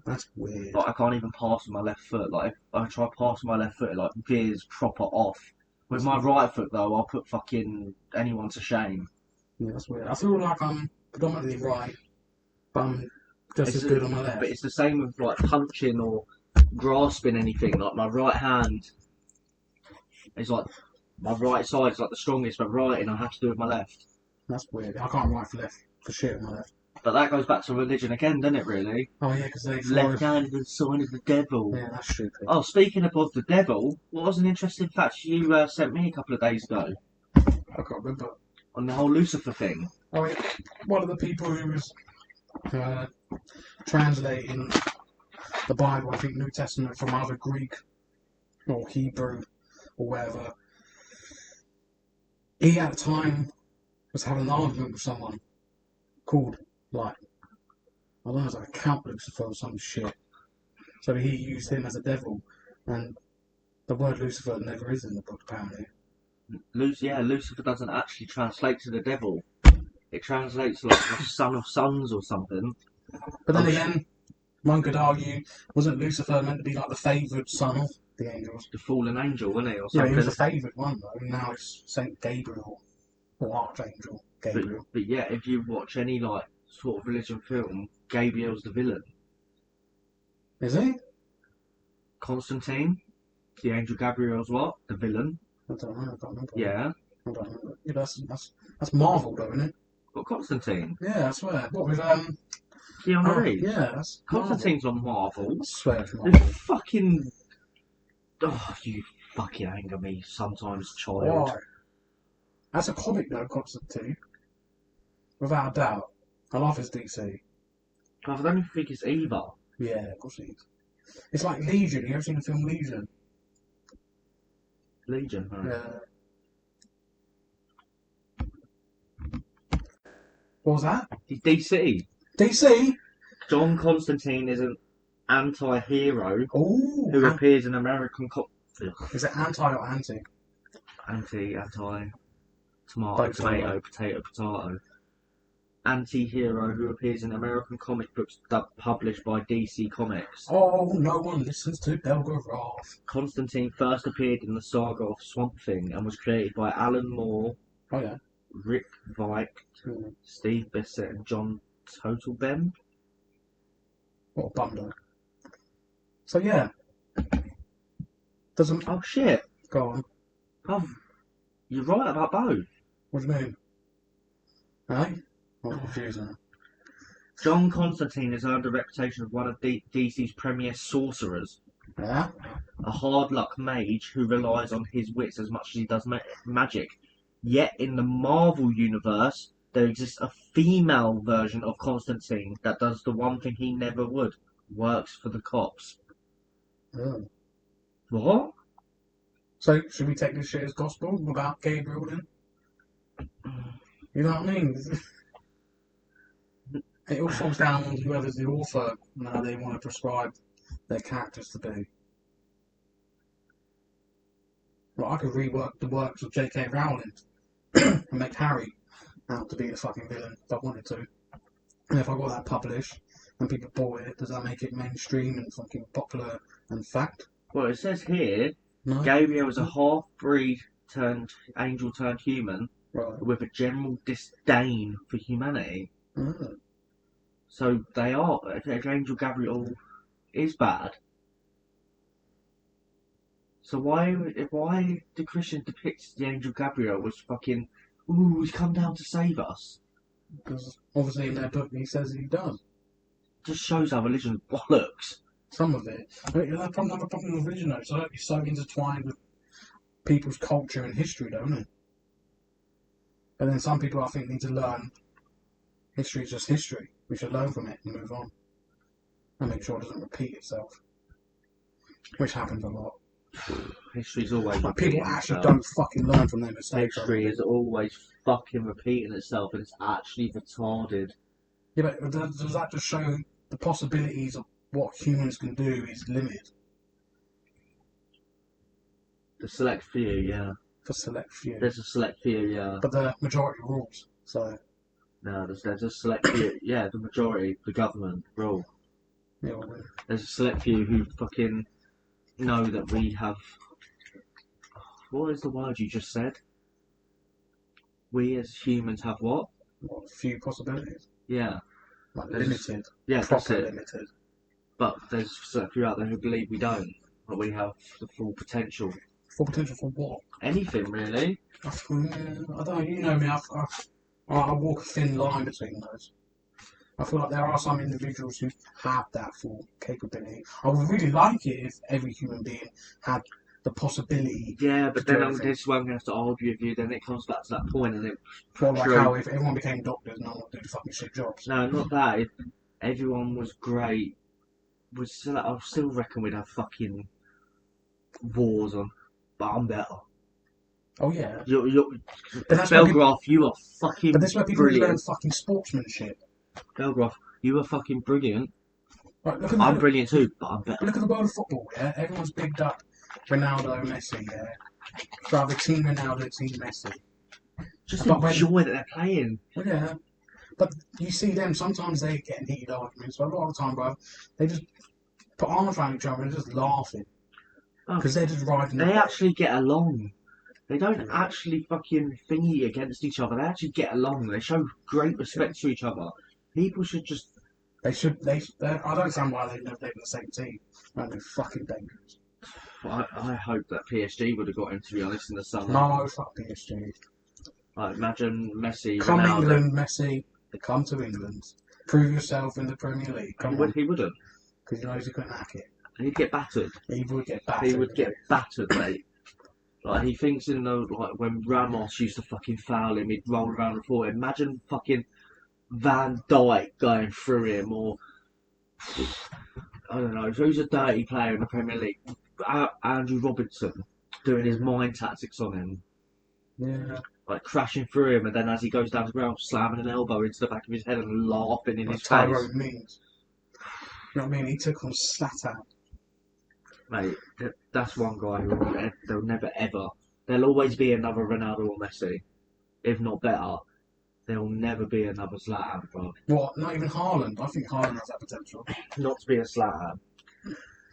That's weird. Like, I can't even pass with my left foot. Like, if I try passing my left foot, it like veers proper off. With my right foot, though, I'll put fucking anyone to shame. Yeah, that's weird. I feel like I'm predominantly right, but I'm just as good on my left. But it's the same with like punching or grasping anything. Like my right hand is like my right side is like the strongest, but writing I have to do with my left. That's weird. I can't write for shit on my left. But that goes back to religion again, doesn't it? Really? Oh yeah, because they Left hand is the sign of the devil. Yeah, that's stupid. Oh, speaking of the devil, what was an interesting fact you sent me a couple of days ago I can't remember. on the whole Lucifer thing? Oh, yeah. One of the people who was translating the Bible, I think New Testament, from either Greek or Hebrew or whatever, he at the time was having an argument with someone called, like, I don't know, it was like Count Lucifer or some shit. So he used him as a devil, and the word Lucifer never is in the book, apparently. Lucifer doesn't actually translate to the devil. It translates like the son of sons or something. But then again, one could argue, wasn't Lucifer meant to be like the favoured son of the angels? The fallen angel, wasn't it, or Yeah, something? he was the favoured one though, and now it's Saint Gabriel, or Archangel Gabriel. But yeah, if you watch any like sort of religion film, Gabriel's the villain. Is he? Constantine, the angel Gabriel's what? The villain. I don't know, I can't remember. Yeah. I don't remember. Yeah, that's Marvel though, isn't it? But Constantine. Yeah, I swear. What with Keanu Reeves. Yeah, that's Constantine's on Marvel. I swear it's You Marvel. fucking. Oh, you fucking anger me sometimes, child. Why? That's a comic though, Constantine. Without a doubt. I love his DC. I don't even think it's either. Yeah, of course he is. It's like Legion. You ever seen the film Legion? Legion, huh? Yeah. What was that? He's DC. DC? John Constantine is an anti-hero Oh. who appears in American Is it anti or anti? Anti, tomato, Both tomato, potato. Anti-hero who appears in American comic books published by DC Comics. Oh, no one listens to Belgarath. Constantine first appeared in the saga of Swamp Thing and was created by Alan Moore, Oh yeah. Rick Veitch, Steve Bissett, and John Totalbaum. What a bundle. So yeah. Doesn't Oh shit! go on. Oh, you're right about both. What do you mean? Eh? I'm confusing. John Constantine has earned a reputation as one of DC's premier sorcerers. Yeah? A hard luck mage who relies on his wits as much as he does magic. Yet in the Marvel universe, there exists a female version of Constantine that does the one thing he never would: works for the cops. Oh. What? So should we take this shit as gospel about Gabriel then? You know what I mean? It all falls down on whoever's the author and how they want to prescribe their characters to be. Well, I could rework the works of J.K. Rowling and make Harry out to be the fucking villain if I wanted to. And if I got that published and people bought it, does that make it mainstream and fucking popular and fact? Well, it says here, No? Gabriel is a half-breed turned angel turned human Right. with a general disdain for humanity. Oh. So they are. Angel Gabriel is bad. So why do Christians depict the Angel Gabriel as fucking, ooh, he's come down to save us? Because obviously in their book he says he does. Just shows our religion's bollocks. Some of it. But that's another problem with religion though. It's so intertwined with people's culture and history though, isn't it? But then some people I think need to learn history is just history. We should learn from it and move on. And make sure it doesn't repeat itself. Which happens a lot. History's always But people repeating actually itself. don't fucking learn from their mistakes. History is always fucking repeating itself, and it's actually retarded. Yeah, but does that just show the possibilities of what humans can do is limited? The select few, yeah. For select few. There's a select few, yeah. But the majority rules. So No, there's a select few. Yeah, the majority, the government rule. yeah, well, There's a select few who fucking know that we have. What is the word you just said? We as humans have what? What, a few possibilities. Yeah. Like There's- limited. Yeah, that's Proper it. limited. But there's a few out there who believe we don't. That we have the full potential. Full potential for what? Anything, really. I don't know, you know me, I walk a thin line between those. I feel like there are some individuals who have that full capability. I would really like it if every human being had the possibility. Yeah, but To do then everything. this is where I'm going to have to argue with you. Then it comes back to that point, and it. Well, like True. how if everyone became doctors, no one would do the fucking shit jobs. No, not that. If everyone was great, I still reckon we'd have fucking wars on. But I'm better. Oh yeah. You're But that's where people, Belgraph, you are fucking but that's where people learn brilliant. fucking sportsmanship. Belgraph, you are fucking brilliant. Right, look at I'm the, brilliant too, but I'm better. look at the world of football, yeah? Everyone's bigged up Ronaldo, Messi, yeah? So either Team Ronaldo, Team Messi. Just But when- enjoy that they're playing. Well, yeah. But you see them, sometimes they get in heated arguments, but a lot of the time, bro, they just put arms around each other and just laughing. Oh. Because they're just riding They the actually get along. They don't actually fucking thingy against each other. They actually get along. They show great respect to each other. People should just. I don't understand why they've never played in the same team. Man, they're fucking dangerous. I hope that PSG would have got him, to be honest, in the summer. No, fuck PSG. Like, imagine Messi, Come Ronaldo. England, Messi. Come to England. Prove yourself in the Premier League. Come on. He wouldn't. Because he knows he couldn't hack it. He'd get battered. He would get battered. He would get battered, mate. Like, he thinks when Ramos used to fucking foul him, he'd roll around the floor. Imagine fucking Van Dijk going through him, or I don't know, who's a dirty player in the Premier League? Andrew Robertson doing his mind tactics on him, Yeah. like crashing through him, and then as he goes down the ground, slamming an elbow into the back of his head and laughing in his That's face. Tyrone Mings. You know what I mean? He took on Slatan. Mate, that's one guy who they'll never ever. There'll always be another Ronaldo or Messi, if not better. There will never be another Zlatan, bro. What? Not even Haaland. I think Haaland has that potential. Not to be a Zlatan.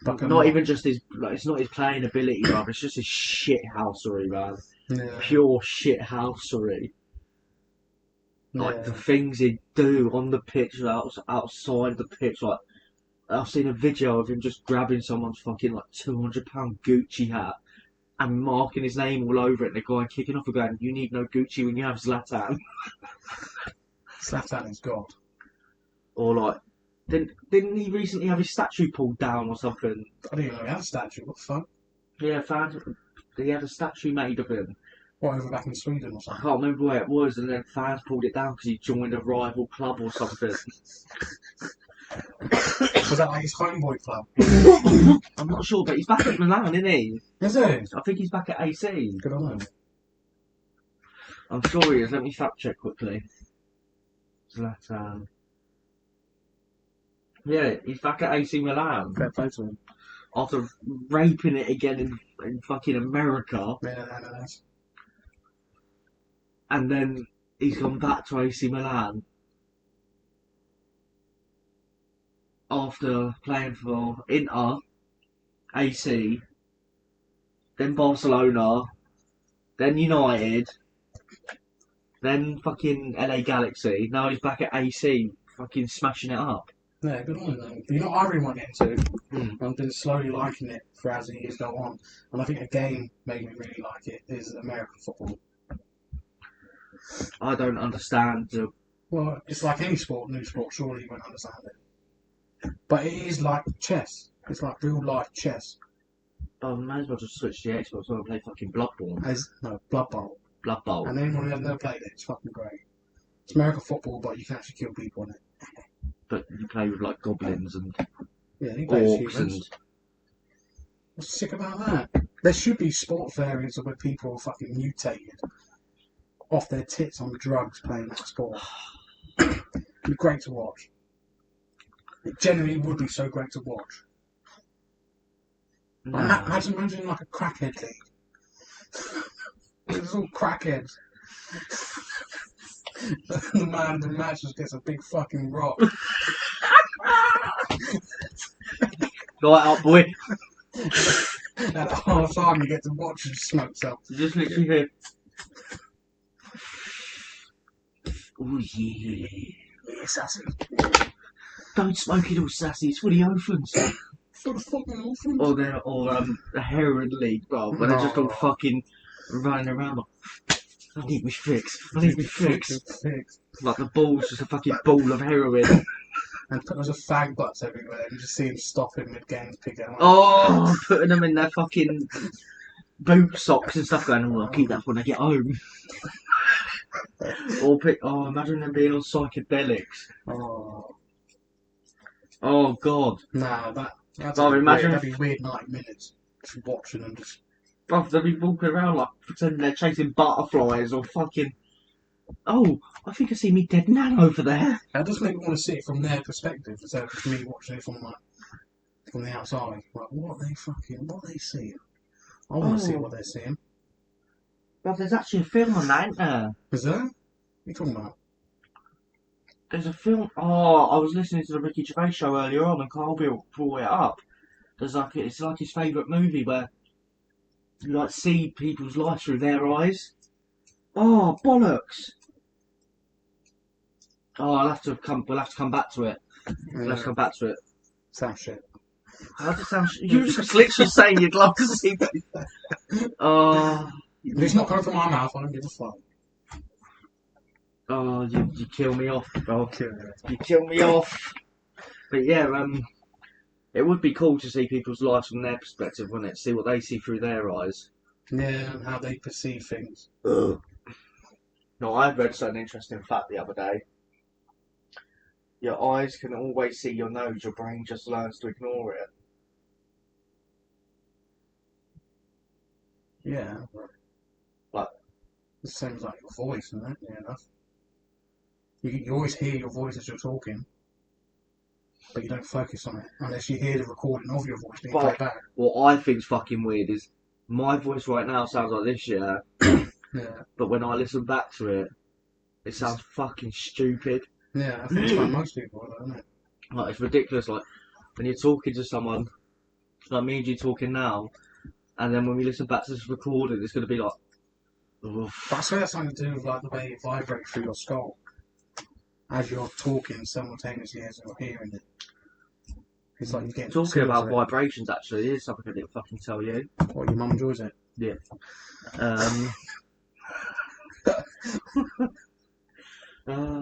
But Not even just his, like, it's not his playing ability, bro. It's just his shithousery, man. Yeah. Pure shithousery. Like, the Yeah. things he'd do on the pitch, outside the pitch. Like, I've seen a video of him just grabbing someone's fucking, like, £200 Gucci hat and marking his name all over it, and the guy kicking off and going, "You need no Gucci when you have Zlatan." Slatan is God. Or, like, didn't he recently have his statue pulled down or something? I didn't even know he had a statue. What the fuck? Yeah, he had a statue made of him. What, over back in Sweden or I something? can't remember where it was, and then fans pulled it down because he joined a rival club or something. Was that like his homeboy club? I'm not sure, but he's back at Milan, isn't he? Is it? I think he's back at AC. Good on him. I'm sure he is. Let me fact check quickly. Zlatan. Yeah, he's back at AC Milan Fair play to him. after raping it again in fucking America, Yeah, nice. and then he's gone back to AC Milan after playing for Inter, AC, then Barcelona, then United, then fucking LA Galaxy. Now he's back at AC, fucking smashing it up. Yeah, good on him. Though. You know what I really want to get into? Hmm. I've been slowly liking it for as the years go on. And I think a game made me really like it is American football. I don't understand the. Well, it's like any sport, new sport, surely you won't understand it. But it is like chess. It's like real life chess. I might as well just switch to the Xbox and play fucking Bloodborne. Blood Bowl. Blood Bowl. And anyone who has never played it, it's fucking great. It's American football, but you can actually kill people in it. But you play with like goblins and Yeah, you play as orcs humans. and. What's sick about that? There should be sport variants where people are fucking mutated off their tits on drugs playing that sport. It'd be great to watch. It genuinely would be so great to watch. No. Imagine like a crackhead league. It's all crackheads. The match just gets a big fucking rock. Go out, boy. At half time, you get to watch and smoke some. You just literally hear, oh yeah, Yeah, sassy. don't smoke it all, sassy. It's for the orphans. For the fucking orphans. Or the heroin league, bro. But they're just all fucking running around like, I need me fixed. I need me fixed. Like the ball's just a fucking ball of heroin. And there's a fag butts everywhere. You just see them stopping mid-game to pick it up. Oh, putting them in their fucking boot socks and stuff going, oh, I'll keep that for when I get home. Imagine them being on psychedelics. Oh, God. Nah, that'd be weird 90 minutes. Just watching them just... Bro, they'll be walking around like pretending they're chasing butterflies or fucking... Oh, I think I see me dead nan over there. That does make me want to see it from their perspective instead of just me watching it from the outside. Like, what are they seeing? I want to see what they're seeing. Well, there's actually a film on that, isn't there? Is there? What are you talking about? There's a film. Oh, I was listening to the Ricky Gervais show earlier on, and Carl brought it up. It's like his favourite movie where you like see people's lives through their eyes. Oh, bollocks! Oh, we'll have to come back to it. We'll have to come back to it. Sound shit. How does it sound? You were just literally saying you'd love to see that. If it's not coming from my mouth, I don't give a fuck. Oh, you kill me off, bro. You kill me off. But yeah, it would be cool to see people's lives from their perspective, wouldn't it? See what they see through their eyes. Yeah, and how they perceive things. No, I read an interesting fact the other day. Your eyes can always see your nose, your brain just learns to ignore it. Yeah. Like, the same as like your voice, isn't it? Yeah, enough. You always hear your voice as you're talking, but you don't focus on it unless you hear the recording of your voice being played back. What I think's fucking weird is my voice right now sounds like this, yeah. Yeah. But when I listen back to it, it sounds fucking stupid. Yeah, I think it's like most people, isn't it? Like, it's ridiculous. Like, when you're talking to someone, like me and you talking now, and then when we listen back to this recording, it's going to be like, oof. But I swear that's something to do with like the way it vibrates through your skull as you're talking simultaneously as you're hearing it. It's like you're getting talking about vibrations. Actually, is something I didn't fucking tell you. What, your mum enjoys it? Yeah.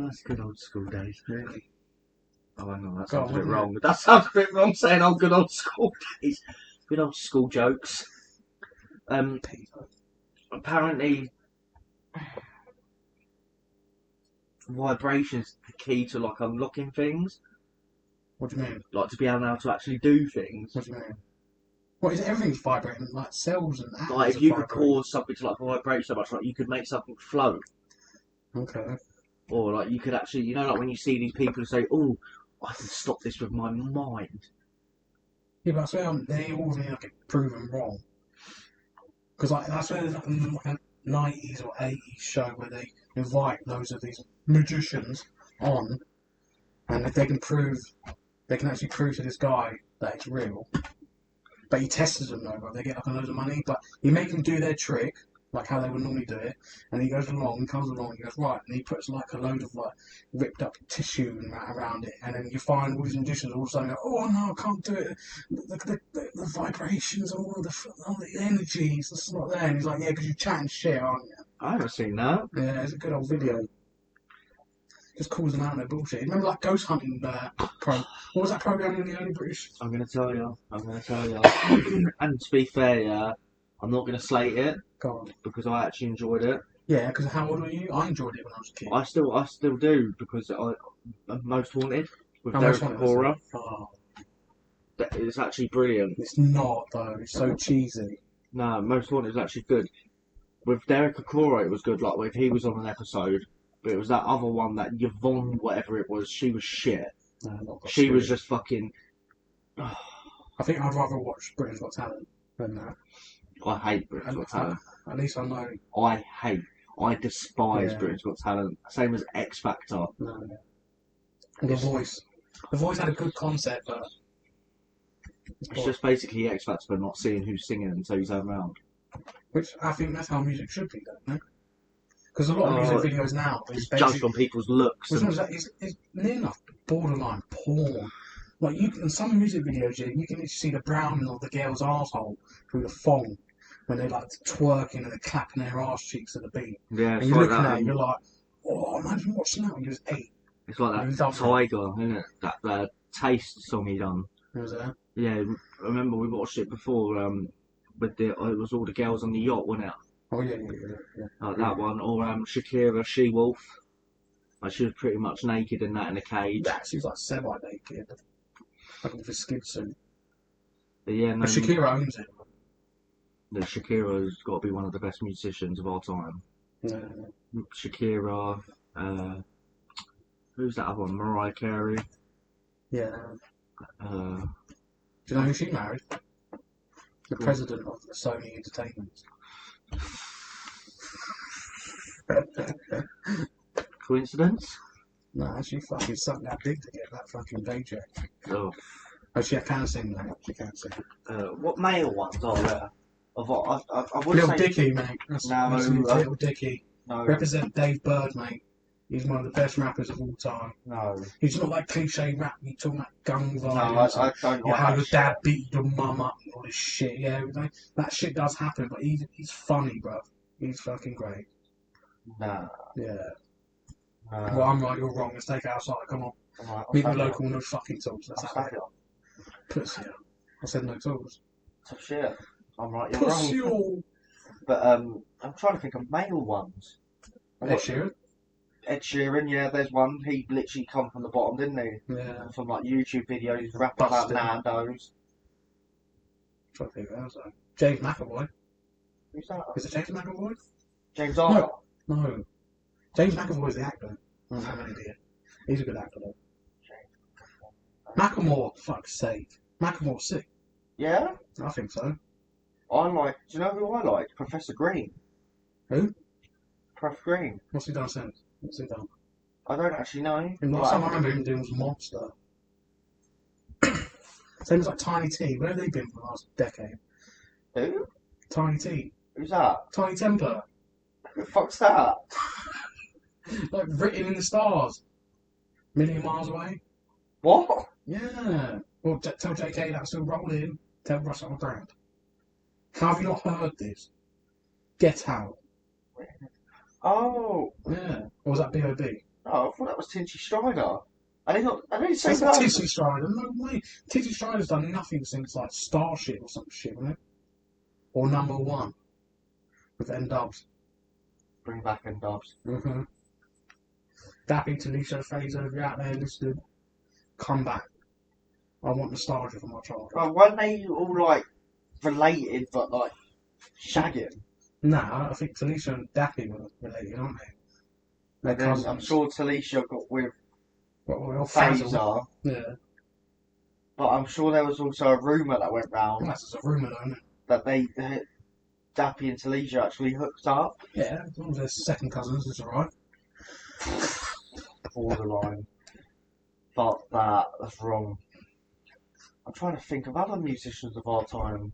It's good old school days. Really? Oh, hang on, that sounds a bit wrong. That sounds a bit wrong saying, oh, good old school days. Good old school jokes. Apparently, vibration's the key to, like, unlocking things. What do you mean? Like, to be able now to actually do things. What do you mean? What, is everything's vibrating? Like, cells and atoms like, if you could cause something to, like, vibrate so much, like, you could make something float. Okay. Or, like, you could actually, you know, like, when you see these people who say, oh, I can stop this with my mind. Yeah, but I swear they always need to get proven wrong. Because like, I swear there's like a 90s or 80s show where they invite loads of these magicians on, and if they can actually prove to this guy that it's real. But he tests them though, they get like a load of money, but he makes them do their trick, like how they would normally do it, and he goes along, he comes along, he goes, right, and he puts like a load of like ripped up tissue and that around it, and then you find all these magicians all of a sudden go, oh no, I can't do it, the vibrations, all the energies, it's not there, and he's like, yeah, because you're chatting shit, aren't you? I haven't seen that. Yeah, it's a good old video. Just calls them out on their bullshit. Remember like ghost hunting what was that program in the early British? I'm going to tell you. And to be fair, yeah, I'm not going to slate it. Go on. Because I actually enjoyed it. Yeah, because how old were you? I enjoyed it when I was a kid. I still do, because Most Wanted with Derek Acorah. Oh. It's actually brilliant. It's not though. It's so cheesy. No, Most Wanted is actually good. With Derek Acorah, it was good. Like, if he was on an episode, but it was that other one, that Yvonne, whatever it was. She was shit. No, she was just fucking. I think I'd rather watch Britain's Got Talent than that. I hate Britain's Got Talent. At least I know. I despise Britain's Got Talent. Same as X Factor. No. The Voice. The Voice had a good concept, but It's just basically X Factor, but not seeing who's singing until you turn around. Which I think that's how music should be, don't you? Because a lot of music videos now is judged on people's looks. Which one's that? It's near enough borderline porn. Like in some music videos, you can see the browning of the girl's arsehole through the phone when they're like twerking and they're clapping their arse cheeks to the beat. Yeah, and you're looking at it, and you're like, oh, imagine watching that when you was 8. It's like that Tiger, isn't it? That Taste song he done. Was it? Yeah, I remember we watched it before. With it was all the girls on the yacht, wasn't it? Oh yeah. Like that one, or Shakira, She Wolf. Like she was pretty much naked in that in a cage. Yeah, she was like semi-naked, like with a skin suit. But yeah, no. But Shakira owns it. The Shakira's got to be one of the best musicians of our time. Yeah. Shakira, who's that other one? Mariah Carey. Yeah. Do you know who she married? The president of the Sony Entertainment. Coincidence? No, she fucking sucked that dick to get that fucking paycheck. Oh, she can sing, mate. She can sing. What male ones are there? I would Little say... Dicky, mate. That's Little Dicky. No. Represent Dave Bird, mate. He's one of the best rappers of all time. No. He's not like cliche rap. You're talking about gun No, violence. I don't like how that your shit. dad beat your mum up and all this shit. Yeah, that shit does happen, but he's funny, bro. He's fucking great. Nah. Yeah. Well, I'm right, you're wrong. Let's take it outside. Come on. Right, Meet me local, no fucking tools. Let's have it. up. Pussy. I said no tools. Tough shit. I'm right, you're Pussy. wrong. But I'm trying to think of male ones. Ed Sheeran. Ed Sheeran, yeah, there's one. He literally come from the bottom, didn't he? Yeah. From like YouTube videos, rapping about Nando's. Trying to think of that. James McAvoy. Who's that? Is it James McAvoy? James Arthur. No. James McAvoy is the actor. I'm an idiot. He's a good actor though. Macklemore, fuck's sake. Macklemore's sick. Yeah? I think so. Do you know who I like? Professor Green. Who? Prof Green. What's he done since? What's he done? I don't actually know. And last time I remember him doing was Monster. Same as like Tiny T. Where have they been for the last decade? Who? Tiny T. Who's that? Tiny Temper. Who the fuck's that? Like written in the stars. Million miles away. What? Yeah. Well, tell JK that's still rolling. Tell Russ on the ground. How have you not heard this? Get Out. Oh. Yeah. Or was that B.O.B.? Oh, I thought that was Tinchy Strider. I didn't say That's that. not Tizzy Strider. No way. Tizzy Strider's done nothing since like Starship or some shit, wasn't it? Or Number One. With N-Dubs. Bring back N-Dubs. Mm-hmm. Dappy Talisha Fraser, if you're out there listening, come back. I want nostalgia for my childhood. Oh, weren't they all like related but like shagging? Nah, I think Talisha and Dappy were related, aren't they? And then I'm sure Talisha got with Fraser. Yeah. But I'm sure there was also a rumour that went round That's just a rumour, though, isn't it? that Dappy and Talisha actually hooked up. Yeah, as long as they're second cousins, it's alright. Borderline. But that's wrong. I'm trying to think of other musicians of our time.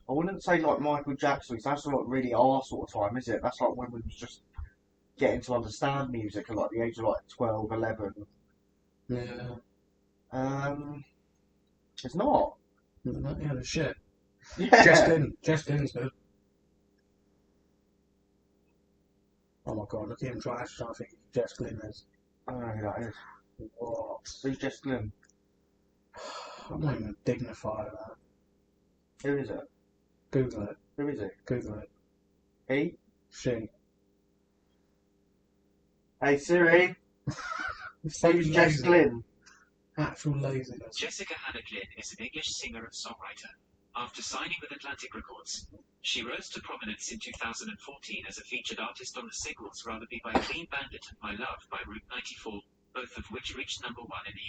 I wouldn't say like Michael Jackson, because that's not really our sort of time, is it? That's like when we was just getting to understand music at like the age of like 12, 11. Yeah. It's not. Yeah, the shit. Yeah. Jess Glyn's good. Oh my god, look at him trying to think who Jess Glynn is. I don't know who that is. What? Who's Jess Glynn? I'm not even dignified about it. Who is it? Google it. Who is it? Google it. He? She. Hey Siri, who's Jess Glynn? Actual laziness. Jessica Hannah Glynn is an English singer and songwriter. After signing with Atlantic Records, she rose to prominence in 2014 as a featured artist on the singles Rather Be by Clean Bandit and My Love by Route 94, both of which reached #1 in the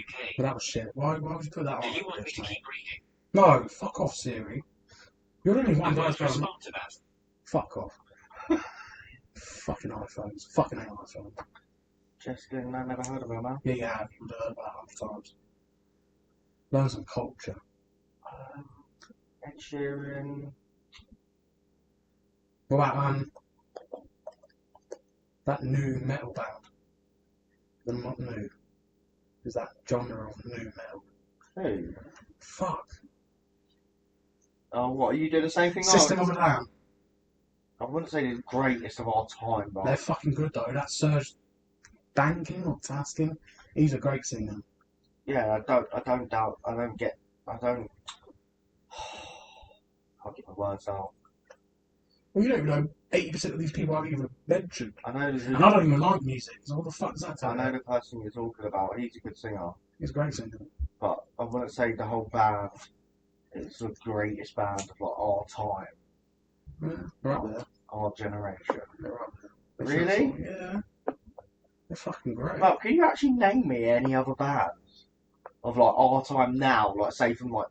UK. But that was shit. Why would you put that on? Do you want me this, to mate? keep reading? No, fuck off, Siri. You're the only one You guy's won't going. respond to that. Fuck off. Fucking iPhones. Fucking hate iPhones. Jess Glynn, I never heard of her, man. Yeah, you have. You've heard about it 100 times. Learn some culture. Ed Sheeran. What about that new metal band? They're not new. Is that genre of new metal? Who? Fuck. Oh, what? Are you doing the same thing? System of a Down. I wouldn't say the greatest of our time, but They're fucking good though. That Serge Tankian or Taskin, he's a great singer. yeah, I don't doubt. I don't. Can't get my words out. Well, you don't even know 80% of these people I've even mentioned. I know. And I don't even like music, so what the fuck does that tell I know you? the person you're talking about. He's a good singer, He's a great singer. but I wouldn't say the whole band is the greatest band of like our time, Yeah, they're up there. our generation. They're up there. Really? Yeah. They're fucking great. But can you actually name me any other bands of like our time now? Like say from like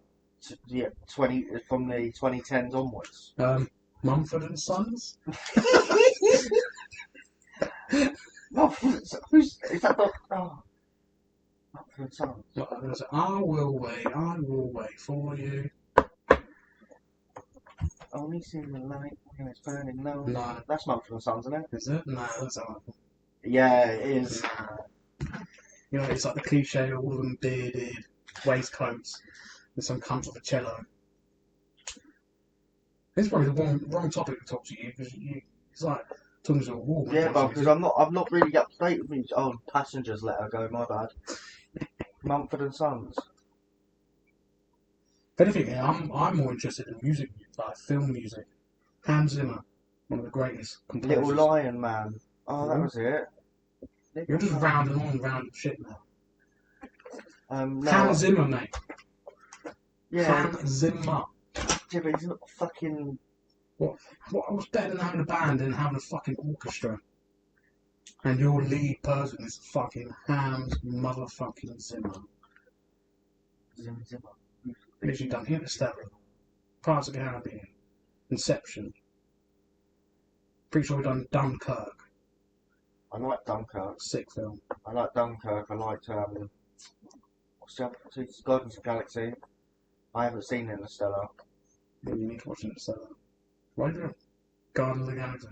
20 from the 2010s onwards. Mumford and Sons? No, who's is that? Oh, Mumford & Sons. Like, I'm gonna say, I will wait for you. Only seen the light when it's burning low. No. That's Mumford & Sons, isn't it? Is it? No, that's not. Yeah, it is. You know, it's like the cliche of all of them bearded waistcoats with some cunt with a cello. This is probably the wrong topic to talk to you because it's like talking to a wall. Yeah, but because I'm not really up to date with music. Oh, Passengers Let Her Go. My bad. Mumford & Sons. If anything, yeah, I'm more interested in music, like film music. Hans Zimmer, one of the greatest composers. Little Lion Man. Oh, that was it. You're just rounding on random shit now. No, Hans Zimmer, mate. yeah, Hans Zimmer. yeah, but he's not fucking. What's better than having a band than having a fucking orchestra? And your lead person is fucking Hans motherfucking Zimmer. Zimmer. Literally done Interstellar, Pirates of the Caribbean, Inception. Pretty sure we've done Dunkirk. I like Dunkirk. Sick film. I like Dunkirk. I liked what's the other? Guardians of the Galaxy. I haven't seen Interstellar. Yeah, you need to watch Interstellar. Why do you have Guardians of the Galaxy?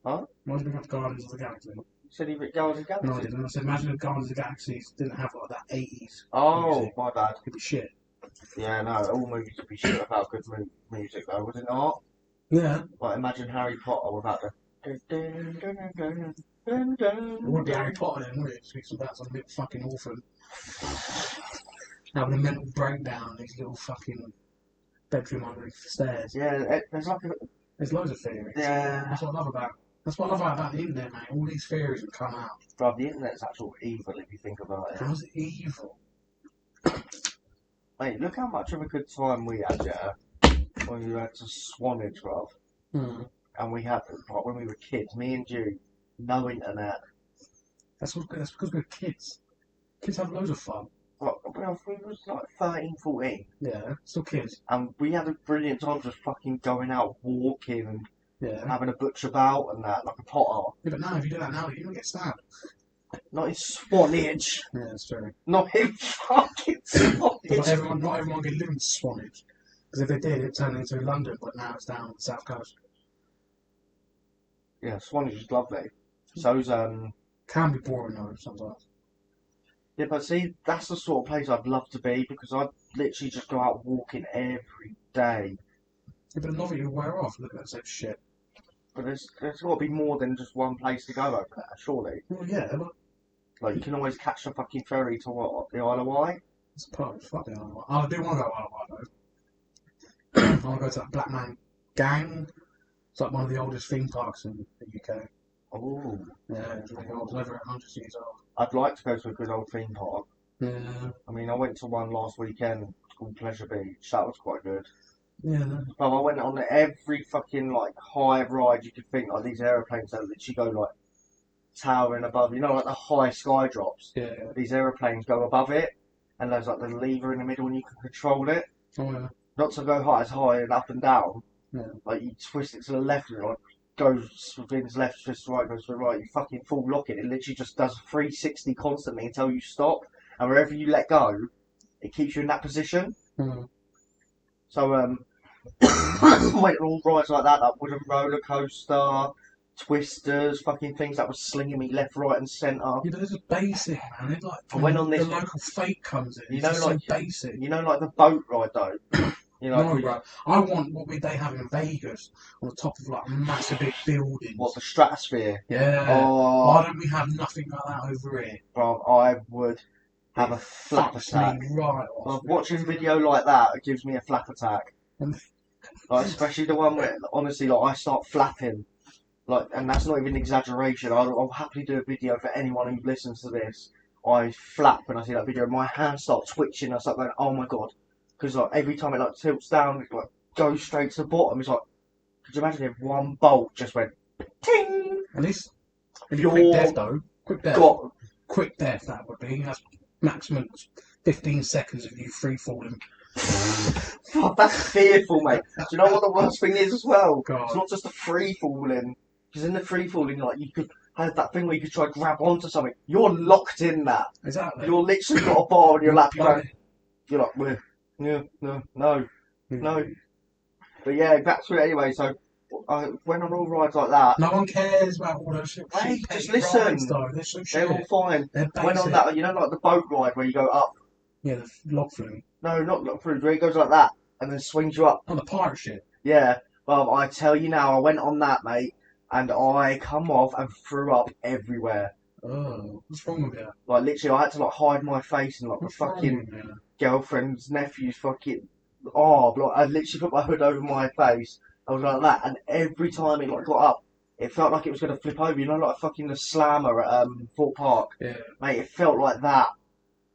Huh? Why do you have Guardians of the Galaxy? You said he ripped Guardians of the No, I Galaxy. didn't. I said, imagine if Guardians of the Galaxy didn't have like that 80s. Oh, music. my bad. It'd be shit. Yeah, no, all movies would be shit without good music, though, would it not? Yeah. Like, imagine Harry Potter without the. It wouldn't be Harry Potter then, would it? Speaks about some little fucking orphan having a mental breakdown in his little fucking bedroom under the stairs. Yeah, there's like a. There's loads of theories. Yeah. That's what I love about. That's what I love about the internet, mate. All these theories that come out. Bruv, the internet's actual evil if you think about it. How's it evil? Mate, look how much of a good time we had, yeah, when we went to Swanage, bruv. Hmm. And we had, like, when we were kids, me and you, no internet. That's because we're kids. Kids have loads of fun. Like, bruv, we was like 13, 14. Yeah, still kids. And we had a brilliant time just fucking going out, walking, and Yeah. having a butcher about and that, like a Potter. Yeah, but now if you do that now, you're gonna get stabbed. Not in Swanage. Yeah, that's true. Not in fucking But Swanage. not everyone can live in Swanage. Because if they did, it'd turn into London, but now it's down on the south coast. Yeah, Swanage is lovely. So's, Can be boring though sometimes. yeah, but see, that's the sort of place I'd love to be because I'd literally just go out walking every day. Yeah, but the novelty will wear off. Look at that same shit. But there's got to be more than just one place to go over there, surely. Well, yeah, but Like, you can always catch a fucking ferry to what? The Isle of Wight? it's part of fucking Isle of Wight. I do want to go Isle of Wight though. I want to go to that Black Man Gang. It's like one of the oldest theme parks in the UK. Oh. Yeah, it's really old. It's over 100 years old. I'd like to go to a good old theme park. Yeah. I mean, I went to one last weekend called Pleasure Beach. That was quite good. Yeah. But I went on every fucking, like, high ride you could think, like these aeroplanes that literally go, like, towering above. You know, like the high sky drops. Yeah. These aeroplanes go above it, and there's, like, the lever in the middle and you can control it. Oh, yeah. Not to go high and up and down. Yeah. Like, you twist it to the left and it, like, goes spins left, twists to right, goes to the right. You fucking full lock it. It literally just does 360 constantly until you stop. And wherever you let go, it keeps you in that position. Mm. So went on all rides like that wooden roller coaster, twisters, fucking things that was slinging me left, right, and centre. Yeah, but those are basic, man. It's like I went on the this, local fate comes in. you It's know, just like so basic. like the boat ride though. You know, No, bro. I want what they have in Vegas on the top of like massive big buildings. what the stratosphere. Yeah. Oh, Why don't we have nothing like that over here? bro, I would have a flap Fucks attack. me right Well, off. watching video like that, it gives me a flap attack. Like, especially the one where, honestly, like I start flapping, like, and that's not even exaggeration. I'll happily do a video for anyone who listens to this. I flap when I see that video. My hands start twitching. I start going, "Oh my god!" Because like every time it like tilts down, it like goes straight to the bottom. It's like, could you imagine if one bolt just went, ting? At least if You're quick death though, quick death. got Quick death that would be. That's maximum 15 seconds of you free falling. God, that's fearful, mate. Do you know what the worst thing is as well? God. It's not just the free falling. Because in the free falling, like you could have that thing where you could try to grab onto something. You're locked in that. Exactly. You're literally got a bar on your lap. Like, You're like, well, no. But yeah, that's it anyway. So I went on all rides like that. no one cares about all those shit. Hey, petty just listen. rides, though. They're so They're all shit. fine. They're basic. Went on that, you know, like the boat ride where you go up. Yeah, the log flume. No, not through. Where it goes like that and then swings you up. Oh, the pirate shit. Yeah. Well, I tell you now, I went on that, mate, and I come off and threw up everywhere. Oh, what's wrong with you? Like literally, I had to like hide my face and like my What's wrong fucking with you? girlfriend's nephew's fucking arm. Like I literally put my hood over my face. I was like that, and every time it like got up, it felt like it was gonna flip over. You know, like fucking the slammer at Fort Park. Yeah. Mate, it felt like that.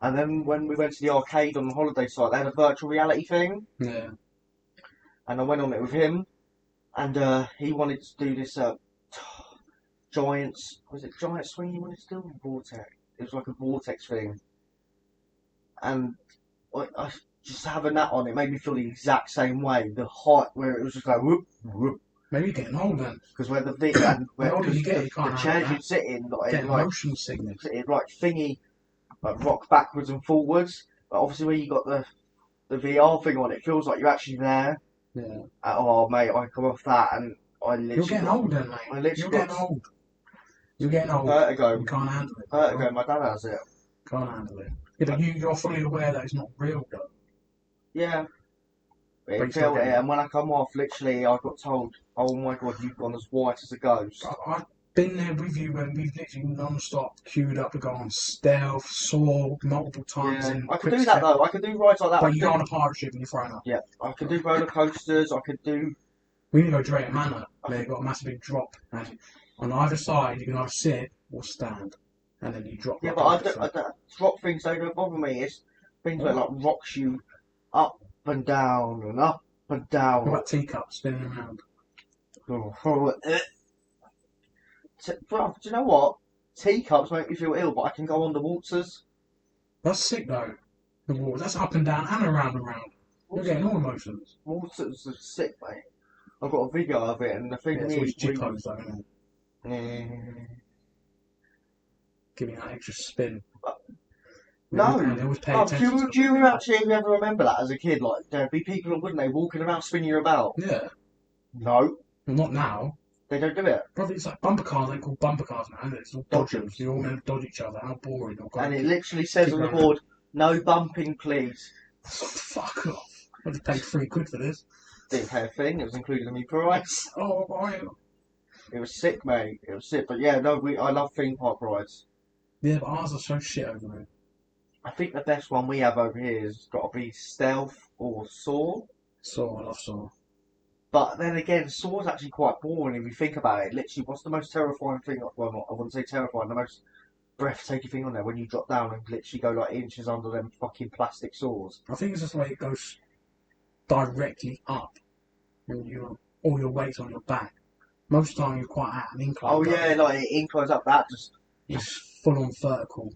And then when we went to the arcade on the holiday site, they had a virtual reality thing, Yeah. and I went on it with him, and he wanted to do this giant swing he wanted to do? Vortex. It was like a vortex thing. And I just having that on, it made me feel the exact same way. The height where it was just like whoop, whoop. Maybe you're getting old then. Because where the older you get, you can't the have chairs that. you'd sit in, Getting like motion sickness. it like thingy, like rock backwards and forwards. But obviously where you got the VR thing on, it feels like you're actually there. Yeah. Oh mate, I come off that and I literally You're getting old then, mate. I literally You're got getting old. You're getting old. vertigo. You can't handle it. Vertigo. My dad has it. Can't handle it. Yeah, but you're fully aware that it's not real, though. Yeah. But It you still felt get it, it. and when I come off, literally, I got told, "Oh my god, you've gone as white as a ghost." I've been there with you when we've literally non-stop queued up to go on stealth, saw multiple times. Yeah. In I could quick do that step. though. I could do rides like that. I But could you do- go on a pirate ship and you're thrown up. Yeah, I could do roller coasters. I could do. We need to go Drayton Manor. They've got a massive big drop. And on either side, you can either sit or stand. And then you drop. Yeah, like but a I rocket. don't drop things. They don't bother me. It's things that like rocks you up and down and up and down. What about teacups spinning around? Bro, do you know what? Teacups make me feel ill, but I can go on the waltzers. That's sick though. The walls. That's up and down and around and round. You're getting all emotions. Waltzers are sick, mate. I've got a video of it, and the thing Yeah, it's is, always jippos though, isn't it? Eh, Giving that extra spin. No. And they always pay Oh, attention to do you actually ever remember that as a kid? Like, there'd be people, wouldn't they, walking around spinning you about? Yeah. No, Well, not now. they don't do it. Probably it's like bumper cars ain't called bumper cars now. It's all dodgers. You all meant to dodge each other. How boring. And it literally says Keep on the going. board, no bumping, please. Fuck off. I just paid £3 for this. Didn't pay a thing, it was included in my price. Oh, boy. It was sick, mate. It was sick. But yeah, no, I love theme park rides. Yeah, but ours are so shit over there. I think the best one we have over here has got to be Stealth or Saw. Saw, I love Saw. But then again, Saw's actually quite boring if you think about it. Literally, what's the most terrifying thing? Well, not, I wouldn't say terrifying. The most breathtaking thing on there when you drop down and literally go like inches under them fucking plastic saws. I think it's just the way it goes directly up. And all your weight's on your back. Most of the time you're quite at an incline. Oh yeah, like it inclines up that just. It's full on vertical.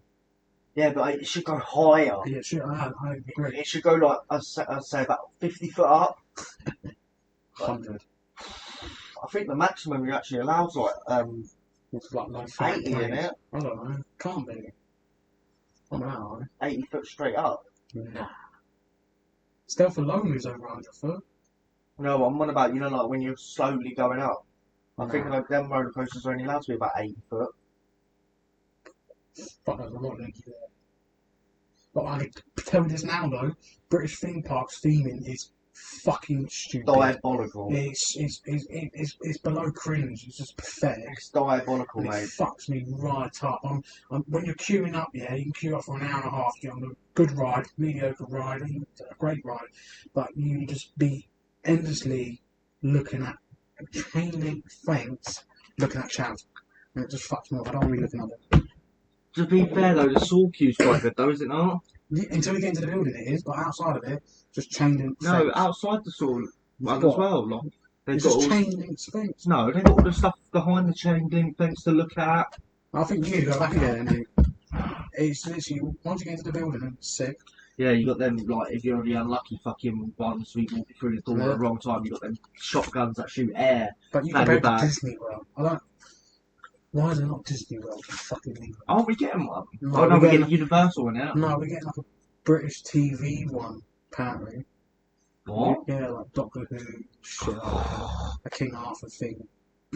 Yeah, but it should go higher. Yeah, sure, I agree. It should go like I'd say about 50 foot up. 100. I think the maximum you're actually allowed is like It's like no 80 in it. I don't know. Can't be. I'm out, 80 foot straight up. Nah. Stealth alone is over 100 foot. No, I'm on about, like when you're slowly going up. I No. think like them roller coasters are only allowed to be about 80 foot. Fuck knows, I'm not linking there. But I can tell you this now though, British theme parks theming is fucking stupid. Diabolical. It's below cringe. It's just pathetic. It's diabolical, And it mate. fucks me right up. When you're queuing up, yeah, you can queue up for an hour and a half to get on a good ride, mediocre ride, a great ride, but you just be endlessly looking at a chain link fence, looking at chavs, and it just fucks me up. I don't want to be looking at it. To be fair though, the saw queue's quite good though, is it not? Until you get into the building, it is, but outside of it, just chain link No, fence. outside the saw one as What? well. Like, they've It's got just all, chain link fence. no, they've got all the stuff behind the chain link fence to look at. I think you need to go back again. And it's literally once you get into the building, it's sick. Yeah, you got them, like, if you're the unlucky fucking ones who walk through the door at the wrong time, you got them shotguns that shoot air. But you Down compare your it to back. Disney World. I don't. Why is it not Disney World in fucking England? Aren't we getting one? No, Oh no, we're we're getting- getting Universal one now. No, we're getting like a British TV one, apparently. What? Yeah, like Doctor Who, shit like that. A King Arthur thing.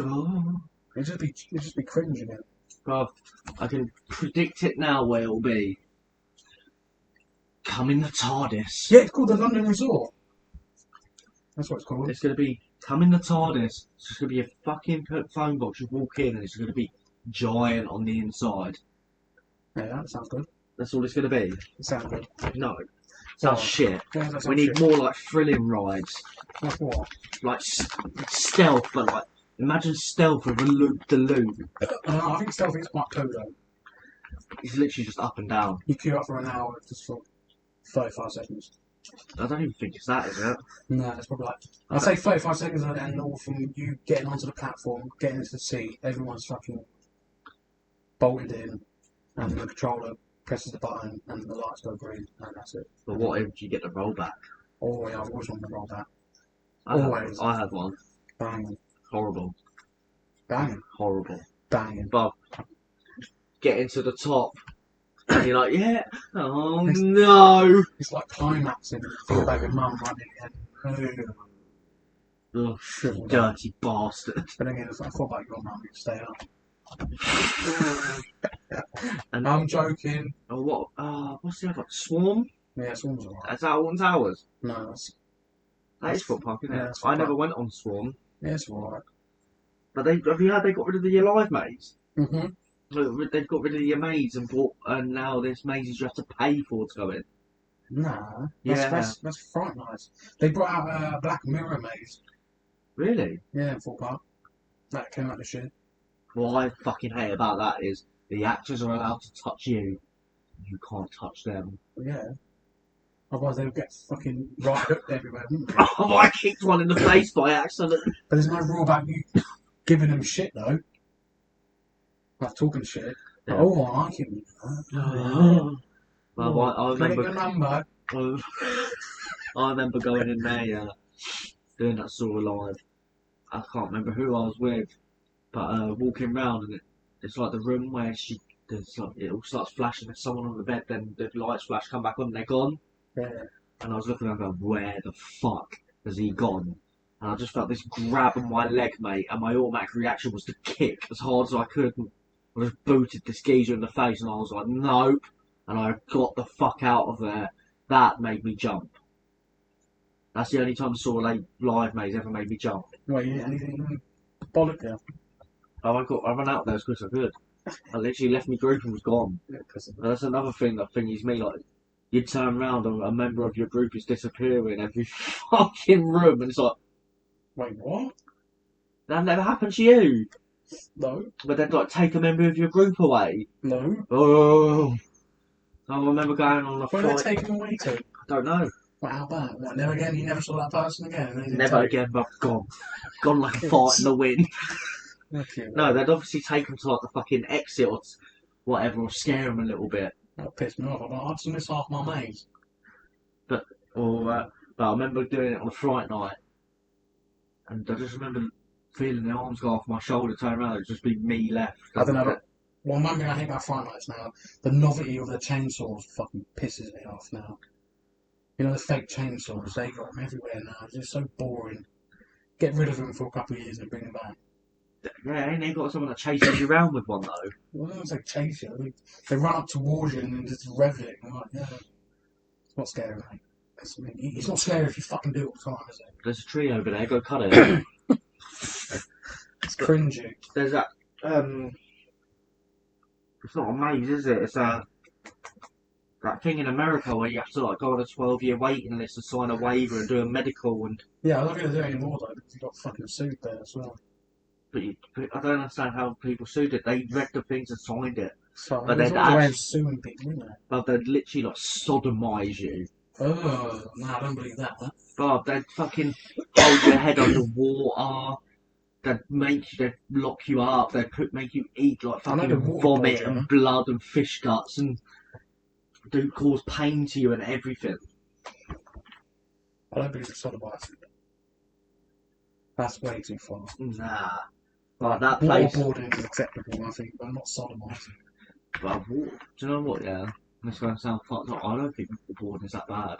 Oh. It'd just be cringe again. Bruv, I can predict it now where it'll be. Come in the TARDIS. Yeah, it's called the London Resort. That's what it's called. It's going to be, come in the TARDIS. It's just going to be a fucking phone box. You walk in and it's going to be giant on the inside. Yeah, that sounds good. That's all it's going to be. It sounds good. No. Sounds Oh. shit. Yeah, that sounds We need shit. more like thrilling rides. Like what? Like stealth, but like, imagine stealth with a loop-de-loop. I think Stealth is quite cool though. It's literally just up and down. You queue up for an hour just for 35 seconds. I don't even think it's that, is it? No, it's probably like I'd say 35 seconds and all from you getting onto the platform, getting into the seat, everyone's fucking bolted in, and the controller presses the button and the lights go green, and that's it. But what if you get the rollback? Always, I've always wanted to roll that. Always. I had one. Banging, Horrible. banging, Horrible. banging. But getting to the top, and you're like, yeah, oh no. It's like climaxing. You think about your mum running and Oh, shriveled up. dirty bastard. But again, I thought about your mum, you'd stay up. And I'm joking. oh, what? What's the other one? Swarm? Yeah, Swarm's alright. Is that Alton Towers? No, that's, That is Foot Park, isn't Yeah, it? that's Foot I never Park. went on Swarm. yeah, it's alright. But have you heard they got rid of the Alive maze? Mm-hmm. Look, they've got rid of your maze and now there's mazes you have to pay for to go in. Nah, Yeah. that's Fright Nights. They brought out a Black Mirror maze. Really? Yeah, in Full Park. That came out this year. What I fucking hate about that is the actors are allowed to touch you. You can't touch them. But yeah. Otherwise they would get fucking right hooked everywhere, wouldn't they? Oh, I kicked one in the face by accident. But there's no rule about you giving them shit though. Like talking shit. Yeah. Oh, I like it. Well, I Can I get your remember. number? I remember going in there, doing that Saw Alive. I can't remember who I was with, but walking round and it's like the room where it all starts flashing. There's someone on the bed, then the lights flash, come back on, and they're gone. Yeah. And I was looking at them, where the fuck has he gone? And I just felt this grab on my leg, mate, and my automatic reaction was to kick as hard as I could. And I just booted this geezer in the face, and I was like, nope. And I got the fuck out of there. That made me jump. That's the only time I saw a live maze ever made me jump. Wait, you anything bollock there? Oh, I ran out there as quick as I could. I literally left my group and was gone. Yeah, because of And that's another thing that thingies me, like, you'd turn around and a member of your group is disappearing every fucking room, and it's like, Wait, what? that never happened to you. No. But they'd like take a member of your group away. No. Oh, I remember going on a Where are flight. they taking away to? I don't know. Well, how bad? What, never again? You never saw that person again? They didn't Never take- again, but gone. Gone like a fart in the wind. Okay, No, they'd obviously take them to like the fucking exit or whatever, or scare them a little bit. that pissed me off. I just miss half my mates. Or, but I remember doing it on a Fright Night, and I just remember feeling the arms go off my shoulder, turn around, it'd just be me left. I don't know. But one thing I hate about Fright Nights now, the novelty of the chainsaws fucking pisses me off now. You know, the fake chainsaws, they got them everywhere now. It's just so boring. Get rid of them for a couple of years and bring them back. Yeah, ain't they got someone that chases you around with one though? Well, they don't say chase you. They run up towards you and then just rev it. I'm like, yeah. It's not scary, mate. It's not scary if you fucking do it all the time, is it? There's a tree over there. Go cut it. It's cringy. There's that. It's not a maze, is it? It's that thing in America where you have to like go on a 12-year waiting list to sign a waiver and do a medical and. Yeah, I don't think they do it anymore though because you got fucking sued there as well. But I don't understand how people sued it. They read the things and signed it. So But there's they'd always a way of actually- suing people, isn't there? But they'd literally like sodomise you. Oh, no, I don't believe that. But they'd fucking hold your head underwater. They'd lock you up. They'd make you eat like I know fucking the waterboard, vomit yeah. and blood and fish guts and cause pain to you and everything. I don't believe it's sodomizing. That's way too far. Nah. Like that place. Waterboarding is acceptable, I think, but not sodomizing. But do you know what? Yeah, this is going to sound fucked up. I don't think waterboarding is that bad.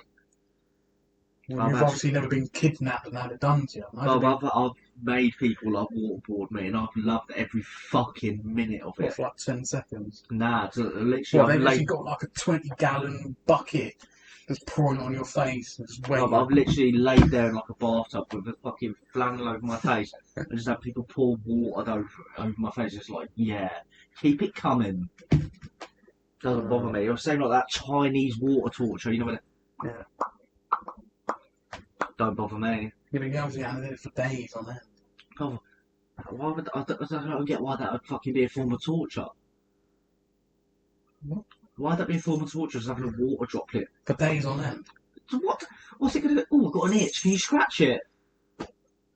Well, I've you've actually- obviously never been kidnapped and had it done to you. I've made people like waterboard me, and I've loved every fucking minute of What, it. for like 10 seconds? Nah, literally, Well, I've they've actually laid. got like a 20-gallon bucket that's pouring on your face. It's waiting. I've literally laid there in like a bathtub with a fucking flannel over my face and just have people pour water over my face. It's like, yeah, keep it coming. Doesn't bother me. It was same like that Chinese water torture, you know what? Yeah. Don't bother me. You've been going to it for days on that. Oh, why would I don't get why that would fucking be a form of torture. What? Why'd that be a form of torture? Just having a water droplet. For days on end. So what? What's it gonna do? Oh, I've got an itch. Can you scratch it?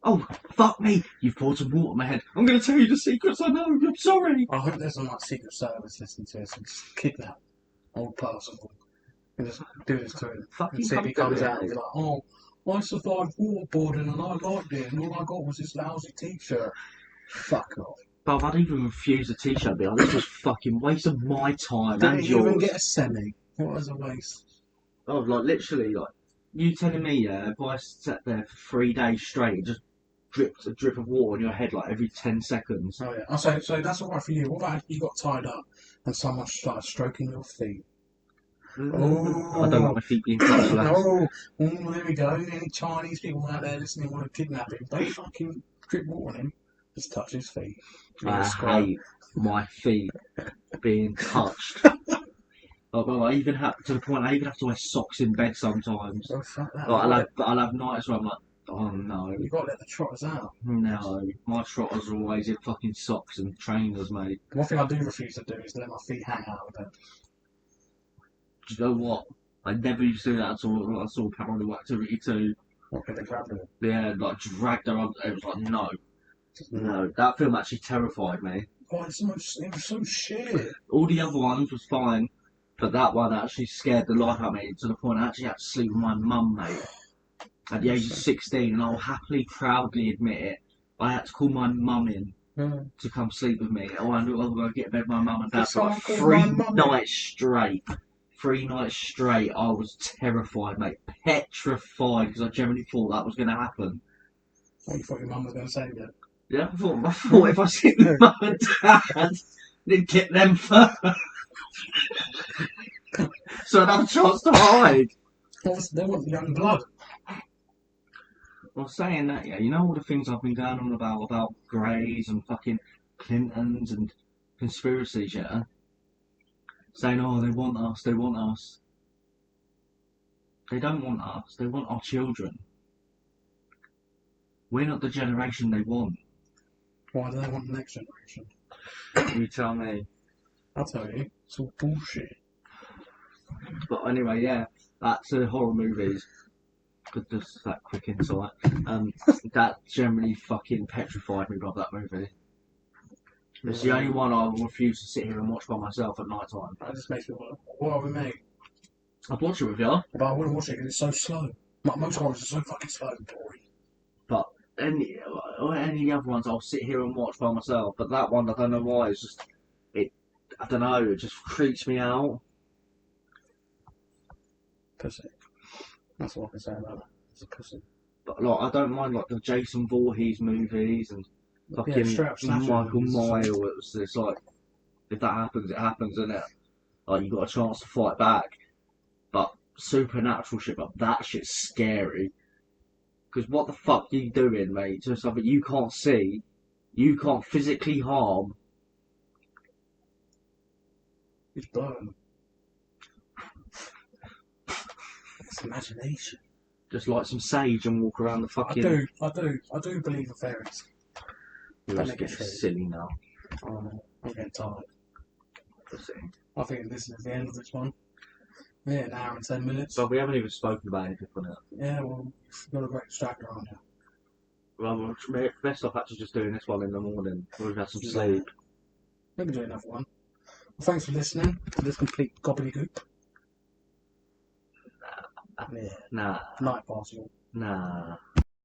Oh, fuck me! You've poured some water on my head. I'm gonna tell you the secrets I know. I'm sorry. I hope there's some like Secret Service listening to us and just kidnap old person and just do this to him. Fucking And see if he come comes do out and it. be like, oh, I survived waterboarding and I liked it and all I got was this lousy t-shirt. Fuck off. But I'd even refuse a t-shirt. Be like, this was fucking waste of my time Didn't and even yours. get a semi. What was a waste? Oh, like literally, like you telling me, yeah, if I sat there for 3 days straight, it just dripped a drip of water on your head like every 10 seconds. Oh yeah. Oh, so that's alright for you. What about if you got tied up and someone started stroking your feet? Oh. I don't like my feet being touched. lads. Oh, there we go. Any Chinese people out there listening want to kidnap him? Don't fucking drip water on him. Just touch his feet. I hate my feet being touched. I even have to the point I even have to wear socks in bed sometimes. Oh, fuck that. Like, I'll have nights where I'm like, oh no, You've got to let the trotters out. no, my trotters are always in fucking socks and trainers, mate. One thing I do refuse to do is let my feet hang out of bed. Do you know what? I never used to do that at all. I saw Paranormal Activity 2. What can they grab them? Yeah, like dragged her up. It was like, no. That film actually terrified me. Oh, it was so shit. All the other ones was fine, but that one actually scared the life out of me to the point I actually had to sleep with my mum, mate. At the age of 16, and I'll happily, proudly admit it, I had to call my mum in to come sleep with me. Oh, I knew I was going to get in bed with my mum and dad for like Someone called my mum in? 3 nights straight. 3 nights straight, I was terrified, mate. Petrified, because I generally thought that was going to happen. What you thought your mum was going to say then? Yeah, I thought if I sleep with mum and dad, they'd get them first. So I'd have a chance to hide. They want young blood. Well, saying that, yeah, you know all the things I've been going on about Greys and fucking Clintons and conspiracies, yeah? Saying, oh, they want us. They don't want us, they want our children. We're not the generation they want. Why do they want the next generation? You tell me. I'll tell you. It's all bullshit. But anyway, yeah, that's horror movies. But just that quick insight. That generally fucking petrified me, Rob, that movie. It's the only one I refuse to sit here and watch by myself at night time. That just makes me want what are we made? I'd watch it with you, But I wouldn't watch it because it's so slow. Most horrors are so fucking slow and boring. but any other ones I'll sit here and watch by myself. But that one, I don't know why, it's just, I don't know, it just creeps me out. Pussy. That's all I can say about that. It's a pussy. But like, I don't mind like the Jason Voorhees movies and fucking straight up slasher Michael movies. Myers. It's like, if that happens, it happens, isn't it? Like, you got a chance to fight back. But supernatural shit, but that shit's scary. Because what the fuck are you doing, mate? To something you can't see, you can't physically harm. It's burn. It's imagination. Just light some sage and walk around the fucking. I do believe in fairies. You're Don't just make it getting true. silly now. I'm getting tired. Pussy. I think this is the end of this one. Yeah, an hour and 10 minutes. But we haven't even spoken about anything on it. Yeah, well, you've got a great distractor on you. Well, best off actually just doing this one in the morning. We've had some sleep. We can do another one. Well, thanks for listening to this complete gobbledygook. Yeah. Nah. Night party. Nah.